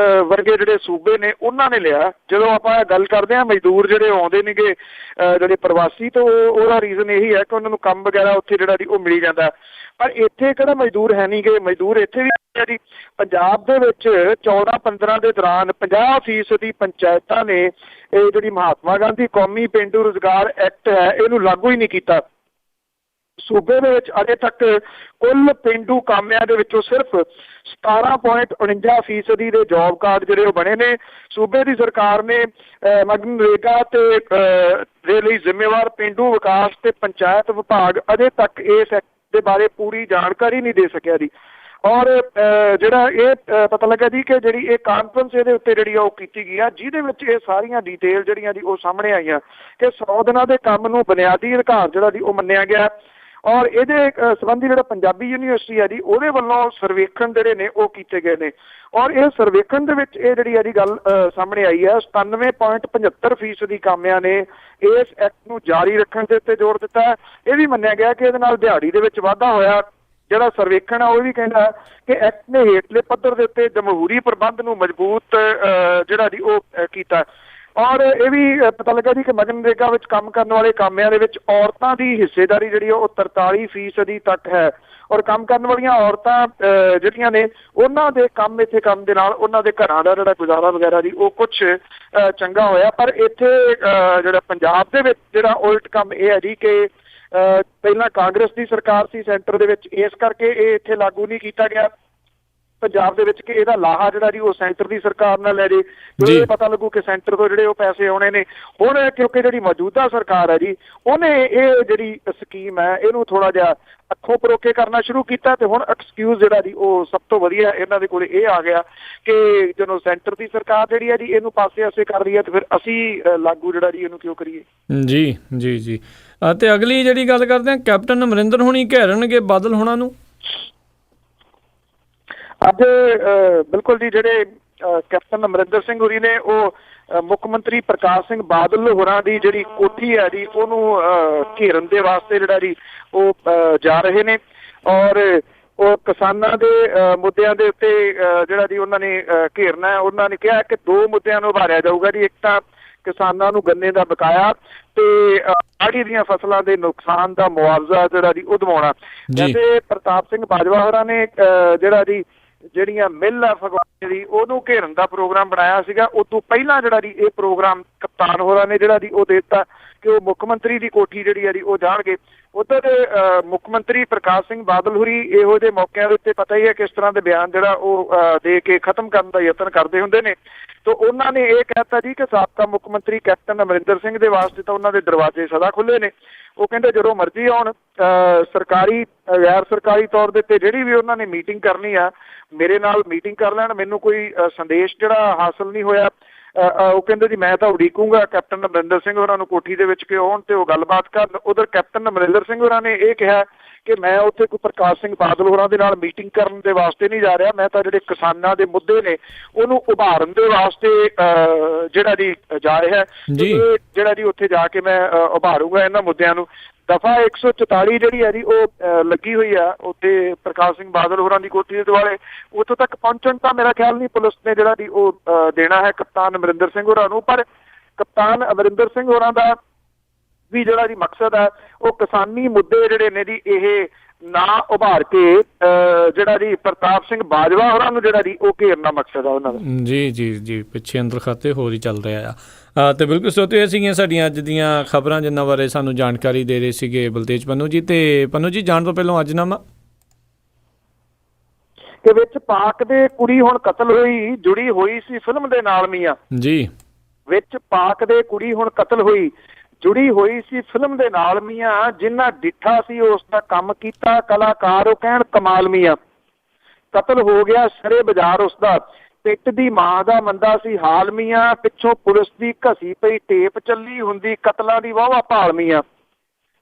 ਵਰਗੇ ਜਿਹੜੇ ਸੂਬੇ ਨੇ ਉਹਨਾਂ ਨੇ ਲਿਆ। ਜਦੋਂ ਆਪਾਂ ਗੱਲ ਕਰਦੇ ਹਾਂ ਮਜ਼ਦੂਰ ਜਿਹੜੇ ਆਉਂਦੇ ਨੇਗੇ ਜਿਹੜੇ ਪ੍ਰਵਾਸੀ, ਤੋਂ ਉਹਦਾ ਰੀਜ਼ਨ ਇਹੀ ਹੈ ਕਿ ਉਹਨਾਂ ਨੂੰ ਕੰਮ ਵਗੈਰਾ ਉੱਥੇ ਜਿਹੜਾ ਜੀ ਉਹ ਮਿਲੀ ਜਾਂਦਾ। ਪਰ ਇੱਥੇ ਕਿਹੜਾ ਮਜ਼ਦੂਰ ਹੈ ਨਹੀਂ ਗੇ, ਮਜ਼ਦੂਰ ਇੱਥੇ ਵੀ ਹੈ ਜੀ। ਪੰਜਾਬ ਦੇ ਵਿੱਚ 14-15 ਦੇ ਦੌਰਾਨ 50% ਪੰਚਾਇਤਾਂ ਨੇ ਇਹ ਜਿਹੜੀ ਮਹਾਤਮਾ ਗਾਂਧੀ ਕੌਮੀ ਪੇਂਡੂ ਰੁਜ਼ਗਾਰ ਐਕਟ ਹੈ ਇਹਨੂੰ ਲਾਗੂ ਹੀ ਨਹੀਂ ਕੀਤਾ। ਸੂਬੇ ਦੇ ਵਿੱਚ ਅਜੇ ਤੱਕ ਕੁੱਲ ਪੇਂਡੂ ਕਾਮਿਆਂ ਦੇ ਵਿੱਚੋਂ ਸਿਰਫ 17.49% ਦੇ ਜੋਬ ਕਾਰਡ ਜਿਹੜੇ ਉਹ ਬਣੇ ਨੇ। ਸੂਬੇ ਦੀ ਸਰਕਾਰ ਨੇ ਮਗਨਰੇਗਾ ਤੇ ਦੇ ਲਈ ਜ਼ਿੰਮੇਵਾਰ ਪੇਂਡੂ ਵਿਕਾਸ ਤੇ ਪੰਚਾਇਤ ਵਿਭਾਗ ਅਜੇ ਤੱਕ ਇਸ ਐਕਟ ਦੇ ਬਾਰੇ ਪੂਰੀ ਜਾਣਕਾਰੀ ਨਹੀਂ ਦੇ ਸਕਿਆ ਜੀ। ਔਰ ਜਿਹੜਾ ਇਹ ਪਤਾ ਲੱਗਾ ਜੀ ਕਿ ਜਿਹੜੀ ਇਹ ਕਾਨਫਰੰਸ ਇਹਦੇ ਉੱਤੇ ਜਿਹੜੀ ਉਹ ਕੀਤੀ ਗਈ ਆ, ਜਿਹਦੇ ਵਿੱਚ ਇਹ ਸਾਰੀਆਂ ਡਿਟੇਲ ਜਿਹੜੀਆਂ ਦੀ ਉਹ ਸਾਹਮਣੇ ਆਈਆਂ ਕਿ 100 ਦਿਨਾਂ ਦੇ ਕੰਮ ਨੂੰ ਬੁਨਿਆਦੀ ਅਧਿਕਾਰ ਜਿਹੜਾ ਦੀ ਉਹ ਮੰਨਿਆ ਗਿਆ। ਔਰ ਇਹਦੇ ਸੰਬੰਧੀ ਜਿਹੜਾ ਪੰਜਾਬੀ ਯੂਨੀਵਰਸਿਟੀ ਹੈ ਜੀ ਉਹਦੇ ਵੱਲੋਂ ਸਰਵੇਖਣ ਜਿਹੜੇ ਨੇ ਉਹ ਕੀਤੇ ਗਏ ਨੇ। ਔਰ ਇਹ ਸਰਵੇਖਣ ਦੇ ਵਿੱਚ ਇਹ ਜਿਹੜੀ ਗੱਲ ਸਾਹਮਣੇ ਆਈ ਹੈ, 97.75% ਕਾਮਿਆਂ ਨੇ ਇਸ ਐਕਟ ਨੂੰ ਜਾਰੀ ਰੱਖਣ ਦੇ ਉੱਤੇ ਜ਼ੋਰ ਦਿੱਤਾ। ਇਹ ਵੀ ਮੰਨਿਆ ਗਿਆ ਕਿ ਇਹਦੇ ਨਾਲ ਦਿਹਾੜੀ ਦੇ ਵਿੱਚ ਵਾਧਾ ਹੋਇਆ। ਜਿਹੜਾ ਸਰਵੇਖਣ ਆ ਉਹ ਵੀ ਕਹਿੰਦਾ ਕਿ ਐਕਟ ਨੇ ਹੇਠਲੇ ਪੱਧਰ ਦੇ ਉੱਤੇ ਜਮਹੂਰੀ ਪ੍ਰਬੰਧ ਨੂੰ ਮਜ਼ਬੂਤ ਜਿਹੜਾ ਜੀ ਉਹ ਕੀਤਾ। ਔਰ ਇਹ ਵੀ ਪਤਾ ਲੱਗਾ ਜੀ ਕਿ ਮਗਨਰੇਗਾ ਵਿੱਚ ਕੰਮ ਕਰਨ ਵਾਲੇ ਕਾਮਿਆਂ ਦੇ ਵਿੱਚ ਔਰਤਾਂ ਦੀ ਹਿੱਸੇਦਾਰੀ ਜਿਹੜੀ ਉਹ 43% ਤੱਕ ਹੈ। ਔਰ ਕੰਮ ਕਰਨ ਵਾਲੀਆਂ ਔਰਤਾਂ ਜਿਹੜੀਆਂ ਨੇ ਉਹਨਾਂ ਦੇ ਕੰਮ ਦੇ ਨਾਲ ਉਹਨਾਂ ਦੇ ਘਰਾਂ ਦਾ ਜਿਹੜਾ ਗੁਜ਼ਾਰਾ ਵਗੈਰਾ ਜੀ ਉਹ ਕੁਛ ਚੰਗਾ ਹੋਇਆ। ਪਰ ਇੱਥੇ ਜਿਹੜਾ ਪੰਜਾਬ ਦੇ ਵਿੱਚ ਜਿਹੜਾ ਉਲਟ ਕੰਮ ਇਹ ਹੈ ਜੀ ਕਿ ਪਹਿਲਾਂ ਕਾਂਗਰਸ ਦੀ ਸਰਕਾਰ ਸੀ ਸੈਂਟਰ ਦੇ ਵਿੱਚ, ਇਸ ਕਰਕੇ ਇਹ ਇੱਥੇ ਲਾਗੂ ਨਹੀਂ ਕੀਤਾ ਗਿਆ ਪੰਜਾਬ ਦੇ ਵਿੱਚ ਕਿ ਇਹਦਾ ਲਾਹਾ ਜਿਹੜਾ ਜੀ ਉਹ ਸੈਂਟਰ ਦੀ ਸਰਕਾਰ ਨਾਲ ਲੈ ਜੇ, ਇਹ ਪਤਾ ਲੱਗੂ ਕਿ ਸੈਂਟਰ ਤੋਂ ਜਿਹੜੇ ਉਹ ਪੈਸੇ ਆਉਣੇ ਨੇ। ਹੁਣ ਕਿਉਂਕਿ ਜਿਹੜੀ ਮੌਜੂਦਾ ਸਰਕਾਰ ਹੈ ਜੀ ਉਹਨੇ ਇਹ ਜਿਹੜੀ ਸਕੀਮ ਹੈ ਇਹਨੂੰ ਥੋੜਾ ਜਿਹਾ ਅੱਖੋਂ ਪਰੋਕੇ ਕਰਨਾ ਸ਼ੁਰੂ ਕੀਤਾ ਤੇ ਹੁਣ ਐਕਸਕਿਊਜ਼ ਜਿਹੜਾ ਜੀ ਉਹ ਸਭ ਤੋਂ ਵਧੀਆ ਇਹਨਾਂ ਦੇ ਕੋਲ ਇਹ ਆ ਗਿਆ ਕਿ ਜਦੋਂ ਸੈਂਟਰ ਦੀ ਸਰਕਾਰ ਜਿਹੜੀ ਹੈ ਜੀ ਇਹਨੂੰ ਪਾਸੇ ਕਰ ਰਹੀ ਹੈ ਤੇ ਫਿਰ ਅਸੀਂ ਲਾਗੂ ਜਿਹੜਾ ਜੀ ਇਹਨੂੰ ਕਿਉਂ ਕਰੀਏ। ਜੀ ਜੀ ਜੀ ਤੇ ਅਗਲੀ ਜਿਹੜੀ ਗੱਲ ਕਰਦੇ ਹਾਂ, ਕੈਪਟਨ ਅਮਰਿੰਦਰ ਹੋਣੀ ਘੇਰਨਗੇ ਬਾਦਲ ਹੋਣਾ ਨੂੰ ਅੱਜ। ਬਿਲਕੁਲ ਜੀ, ਜਿਹੜੇ ਕੈਪਟਨ ਅਮਰਿੰਦਰ ਸਿੰਘ ਹੋਰੀ ਨੇ ਉਹ ਮੁੱਖ ਮੰਤਰੀ ਪ੍ਰਕਾਸ਼ ਸਿੰਘ ਬਾਦਲ ਹੋਰਾਂ ਦੀ ਜਿਹੜੀ ਕੋਠੀ ਹੈ ਜੀ ਉਹਨੂੰ ਘੇਰਨ ਦੇ ਵਾਸਤੇ ਜਿਹੜਾ ਜੀ ਉਹ ਜਾ ਰਹੇ ਨੇ। ਔਰ ਉਹ ਕਿਸਾਨਾਂ ਦੇ ਮੁੱਦਿਆਂ ਦੇ ਉੱਤੇ ਜਿਹੜਾ ਜੀ ਉਹਨਾਂ ਨੇ ਘੇਰਨਾ ਹੈ। ਉਹਨਾਂ ਨੇ ਕਿਹਾ ਕਿ 2 ਮੁੱਦਿਆਂ ਨੂੰ ਉਭਾਰਿਆ ਜਾਊਗਾ ਜੀ। ਇੱਕ ਤਾਂ ਕਿਸਾਨਾਂ ਨੂੰ ਗੰਨੇ ਦਾ ਬਕਾਇਆ ਤੇ ਆੜੀ ਦੀਆਂ ਫਸਲਾਂ ਦੇ ਨੁਕਸਾਨ ਦਾ ਮੁਆਵਜ਼ਾ ਜਿਹੜਾ ਜੀ ਉਹ ਦਿਵਾਉਣਾ। ਵੈਸੇ ਪ੍ਰਤਾਪ ਸਿੰਘ ਬਾਜਵਾ ਹੋਰਾਂ ਨੇ ਜਿਹੜਾ ਜੀ ਜਿਹੜੀਆਂ ਮਿੱਲ ਆ ਫਗਵਾੜੇ ਦੀ ਉਹਨੂੰ ਘੇਰਨ ਦਾ ਪ੍ਰੋਗਰਾਮ ਬਣਾਇਆ ਸੀਗਾ। ਉਸ ਤੋਂ ਪਹਿਲਾਂ ਜਿਹੜਾ ਜੀ ਇਹ ਪ੍ਰੋਗਰਾਮ ਕਪਤਾਨ ਹੋਰਾਂ ਨੇ ਜਿਹੜਾ ਜੀ ਉਹ ਦੇ ਦਿੱਤਾ ਕਿ ਉਹ ਮੁੱਖ ਮੰਤਰੀ ਦੀ ਕੋਠੀ ਜਿਹੜੀ ਹੈ ਜੀ ਉਹ ਜਾਣਗੇ। ਉੱਧਰ ਮੁੱਖ ਮੰਤਰੀ ਪ੍ਰਕਾਸ਼ ਸਿੰਘ ਬਾਦਲ ਹੋਰੀ ਇਹੋ ਜਿਹੇ ਮੌਕਿਆਂ ਦੇ ਉੱਤੇ ਪਤਾ ਹੀ ਹੈ ਕਿਸ ਤਰ੍ਹਾਂ ਦੇ ਬਿਆਨ ਜਿਹੜਾ ਉਹ ਦੇ ਕੇ ਖਤਮ ਕਰਨ ਦਾ ਯਤਨ ਕਰਦੇ ਹੁੰਦੇ ਨੇ। ਤਾਂ ਉਹਨਾਂ ਨੇ ਇਹ ਕਹਿਤਾ ਜੀ ਕਿ ਸਾਬਕਾ ਮੁੱਖ ਮੰਤਰੀ ਕੈਪਟਨ ਅਮਰਿੰਦਰ ਸਿੰਘ ਦੇ ਵਾਸਤੇ ਤਾਂ ਉਹਨਾਂ ਦੇ ਦਰਵਾਜ਼ੇ ਸਦਾ ਖੁੱਲ੍ਹੇ ਨੇ। ਉਹ ਕਹਿੰਦੇ ਜਦੋਂ ਮਰਜ਼ੀ ਆਉਣ, ਸਰਕਾਰੀ ਗੈਰ ਸਰਕਾਰੀ ਤੌਰ ਦੇ ਉੱਤੇ ਜਿਹੜੀ ਵੀ ਉਹਨਾਂ ਨੇ ਮੀਟਿੰਗ ਕਰਨੀ ਆ ਮੇਰੇ ਨਾਲ ਮੀਟਿੰਗ ਕਰ ਲੈਣ, ਮੈਨੂੰ ਕੋਈ ਸੰਦੇਸ਼ ਜਿਹੜਾ ਹਾਸਲ ਨਹੀਂ ਹੋਇਆ। ਉਹ ਕਹਿੰਦੇ ਜੀ ਮੈਂ ਤਾਂ ਉਡੀਕੂੰਗਾ ਕੈਪਟਨ ਅਮਰਿੰਦਰ ਸਿੰਘ ਹੋਰਾਂ ਨੂੰ ਕੋਠੀ ਦੇ ਵਿੱਚ ਕਿ ਆਉਣ ਤੇ ਉਹ ਗੱਲਬਾਤ ਕਰਨ। ਉਧਰ ਕੈਪਟਨ ਅਮਰਿੰਦਰ ਸਿੰਘ ਹੋਰਾਂ ਨੇ ਇਹ ਕਿਹਾ ਕਿ ਮੈਂ ਉੱਥੇ ਕੋਈ ਪ੍ਰਕਾਸ਼ ਸਿੰਘ ਬਾਦਲ ਹੋਰਾਂ ਦੇ ਨਾਲ ਮੀਟਿੰਗ ਕਰਨ ਦੇ ਵਾਸਤੇ ਨਹੀਂ ਜਾ ਰਿਹਾ, ਮੈਂ ਤਾਂ ਜਿਹੜੇ ਕਿਸਾਨਾਂ ਦੇ ਮੁੱਦੇ ਨੇ ਉਹਨੂੰ ਉਭਾਰਨ ਦੇ ਵਾਸਤੇ ਜਿਹੜਾ ਜੀ ਜਾ ਰਿਹਾ। ਜਿਹੜਾ ਜੀ ਉੱਥੇ ਜਾ ਕੇ ਮੈਂ ਉਭਾਰੂੰਗਾ ਇਹਨਾਂ ਮੁੱਦਿਆਂ ਨੂੰ। ਦਫਾ 144 ਜਿਹੜੀ ਹੈ ਜੀ ਉਹ ਲੱਗੀ ਹੋਈ ਆ ਉੱਥੇ ਪ੍ਰਕਾਸ਼ ਸਿੰਘ ਬਾਦਲ ਹੋਰਾਂ ਦੀ ਕੋਠੀ ਦੇ ਦੁਆਲੇ। ਉੱਥੋਂ ਤੱਕ ਪਹੁੰਚਣ ਤਾਂ ਮੇਰਾ ਖਿਆਲ ਨਹੀਂ ਪੁਲਿਸ ਨੇ ਜਿਹੜਾ ਜੀ ਉਹ ਦੇਣਾ ਹੈ ਕਪਤਾਨ ਅਮਰਿੰਦਰ ਸਿੰਘ ਹੋਰਾਂ ਨੂੰ। ਪਰ ਕਪਤਾਨ ਅਮਰਿੰਦਰ ਸਿੰਘ ਹੋਰਾਂ ਦਾ ਵੀ ਜਿਹੜਾ ਜੀ ਮਕਸਦ ਹੈ ਉਹ ਕਿਸਾਨੀ ਮੁੱਦੇ ਜਿਹੜੇ ਨੇ ਜੀ ਇਹ ਨਾ ਉਭਾਰ ਕੇ ਜਿਹੜਾ ਜੀ ਪ੍ਰਤਾਪ ਸਿੰਘ ਬਾਜਵਾ ਹੋਰਾਂ ਨੂੰ ਜਿਹੜਾ ਜੀ ਉਹ ਘੇਰਨਾ ਮਕਸਦ ਆ ਉਹਨਾਂ ਦਾ। ਜੀ ਜੀ ਜੀ ਪਿੱਛੇ ਅੰਦਰ ਖਾਤੇ ਹੋਰ ਹੀ ਚੱਲ ਰਿਹਾ ਆ। ਤੇ ਬਿਲਕੁਲ ਸਰੋਤਿਓ, ਇਹ ਸੀਗੀਆਂ ਸਾਡੀਆਂ ਅੱਜ ਦੀਆਂ ਖਬਰਾਂ ਜਿਨ੍ਹਾਂ ਬਾਰੇ ਸਾਨੂੰ ਜਾਣਕਾਰੀ ਦੇ ਰਹੇ ਸੀਗੇ ਬਲਤੇਜ ਪੰਨੂ ਜੀ। ਤੇ ਪੰਨੂ ਜੀ, ਜਾਣ ਤੋਂ ਪਹਿਲਾਂ ਅੱਜਨਾਮਾ ਕਿ ਵਿੱਚ ਪਾਕ ਦੇ ਕੁੜੀ ਹੁਣ ਕਤਲ ਹੋਈ ਜੁੜੀ ਹੋਈ ਸੀ ਫਿਲਮ ਦੇ ਨਾਲ ਮੀਆਂ ਜੀ। ਵਿੱਚ ਪਾਕ ਦੇ ਕੁੜੀ ਹੁਣ ਕਤਲ ਹੋਈ ਜੁੜੀ ਹੋਈ ਸੀ ਫਿਲਮ ਦੇ ਨਾਲ ਮੀਆਂ, ਜਿੰਨਾ ਡਿੱਠਾ ਸੀ ਉਸ ਦਾ ਕੰਮ ਕੀਤਾ ਕਲਾਕਾਰ ਉਹ ਕਹਿਣ ਕਮਾਲ ਮੀਆਂ। ਕਤਲ ਹੋ ਗਿਆ ਸਰੇ ਬਾਜ਼ਾਰ ਉਸਦਾ, ਪਿੱਟ ਦੀ ਮਾਂ ਦਾ ਮੰਦਾ ਸੀ ਹਾਲ ਮੀਆਂ। ਪਿੱਛੋਂ ਪੁਲਿਸ ਦੀ ਘਸੀ ਪਈ ਟੇਪ ਚੱਲੀ ਹੁੰਦੀ ਕਤਲਾਂ ਦੀ ਵਾਹਵਾ ਭਾਲ ਮੀਆਂ।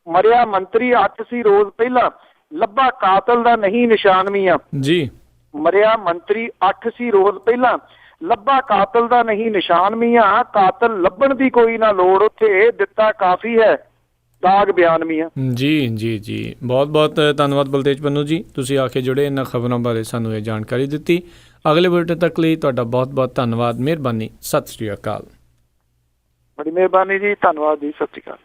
ਮਰਿਆ ਮੰਤਰੀ 8 ਸੀ ਰੋਜ਼ ਪਹਿਲਾਂ, ਲੱਭਾ ਕਾਤਲ ਦਾ ਨਹੀਂ ਨਿਸ਼ਾਨ ਮੀਆਂ ਜੀ। ਮਰਿਆ ਮੰਤਰੀ 8 ਸੀ ਰੋਜ਼ ਪਹਿਲਾਂ, ਲੱਭਾ ਕਾਤਲ ਦਾ ਨਹੀਂ ਨਿਸ਼ਾਨ ਮੀਆਂ। ਕਾਤਲ ਲੱਭਣ ਦੀ ਕੋਈ ਨਾ ਲੋੜ, ਉੱਥੇ ਦਿੱਤਾ ਕਾਫੀ ਹੈ ਦਾਗ ਬਿਆਨ ਮੀਆਂ ਜੀ। ਜੀ ਜੀ ਬਹੁਤ ਬਹੁਤ ਧੰਨਵਾਦ ਬਲਤੇਜ ਪੰਨੂ ਜੀ, ਤੁਸੀਂ ਆ ਕੇ ਜੁੜੇ ਇਹਨਾਂ ਖਬਰਾਂ ਬਾਰੇ ਸਾਨੂੰ ਇਹ ਜਾਣਕਾਰੀ ਦਿੱਤੀ। ਅਗਲੇ ਬੁਲੇਟਿਨ ਤੱਕ ਲਈ ਤੁਹਾਡਾ ਬਹੁਤ ਬਹੁਤ ਧੰਨਵਾਦ, ਮਿਹਰਬਾਨੀ, ਸਤਿ ਸ਼੍ਰੀ ਅਕਾਲ। ਬੜੀ ਮਿਹਰਬਾਨੀ ਜੀ, ਧੰਨਵਾਦ ਜੀ, ਸਤਿ ਸ਼੍ਰੀ ਅਕਾਲ।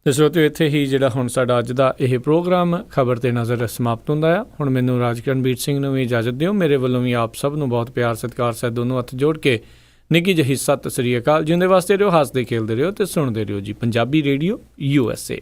ਤੇ ਸਰੋਤਿਓ, ਇੱਥੇ ਹੀ ਜਿਹੜਾ ਹੁਣ ਸਾਡਾ ਅੱਜ ਦਾ ਇਹ ਪ੍ਰੋਗਰਾਮ ਖਬਰ ਤੇ ਨਜ਼ਰ ਸਮਾਪਤ ਹੁੰਦਾ ਆ। ਹੁਣ ਮੈਨੂੰ ਰਾਜਕਰਨਵੀਰ ਸਿੰਘ ਨੂੰ ਵੀ ਇਜਾਜ਼ਤ ਦਿਓ। ਮੇਰੇ ਵੱਲੋਂ ਵੀ ਆਪ ਸਭ ਨੂੰ ਬਹੁਤ ਪਿਆਰ ਸਤਿਕਾਰ ਸਹਿਤ ਦੋਨੋਂ ਹੱਥ ਜੋੜ ਕੇ ਨਿੱਘੀ ਜਿਹੀ ਸਤਿ ਸ਼੍ਰੀ ਅਕਾਲ। ਜਿਉਂਦੇ ਵਾਸਤੇ ਰਹੋ, ਹੱਸਦੇ ਖੇਲਦੇ ਰਹੋ ਤੇ ਸੁਣਦੇ ਰਹੋ ਜੀ ਪੰਜਾਬੀ ਰੇਡੀਓ USA।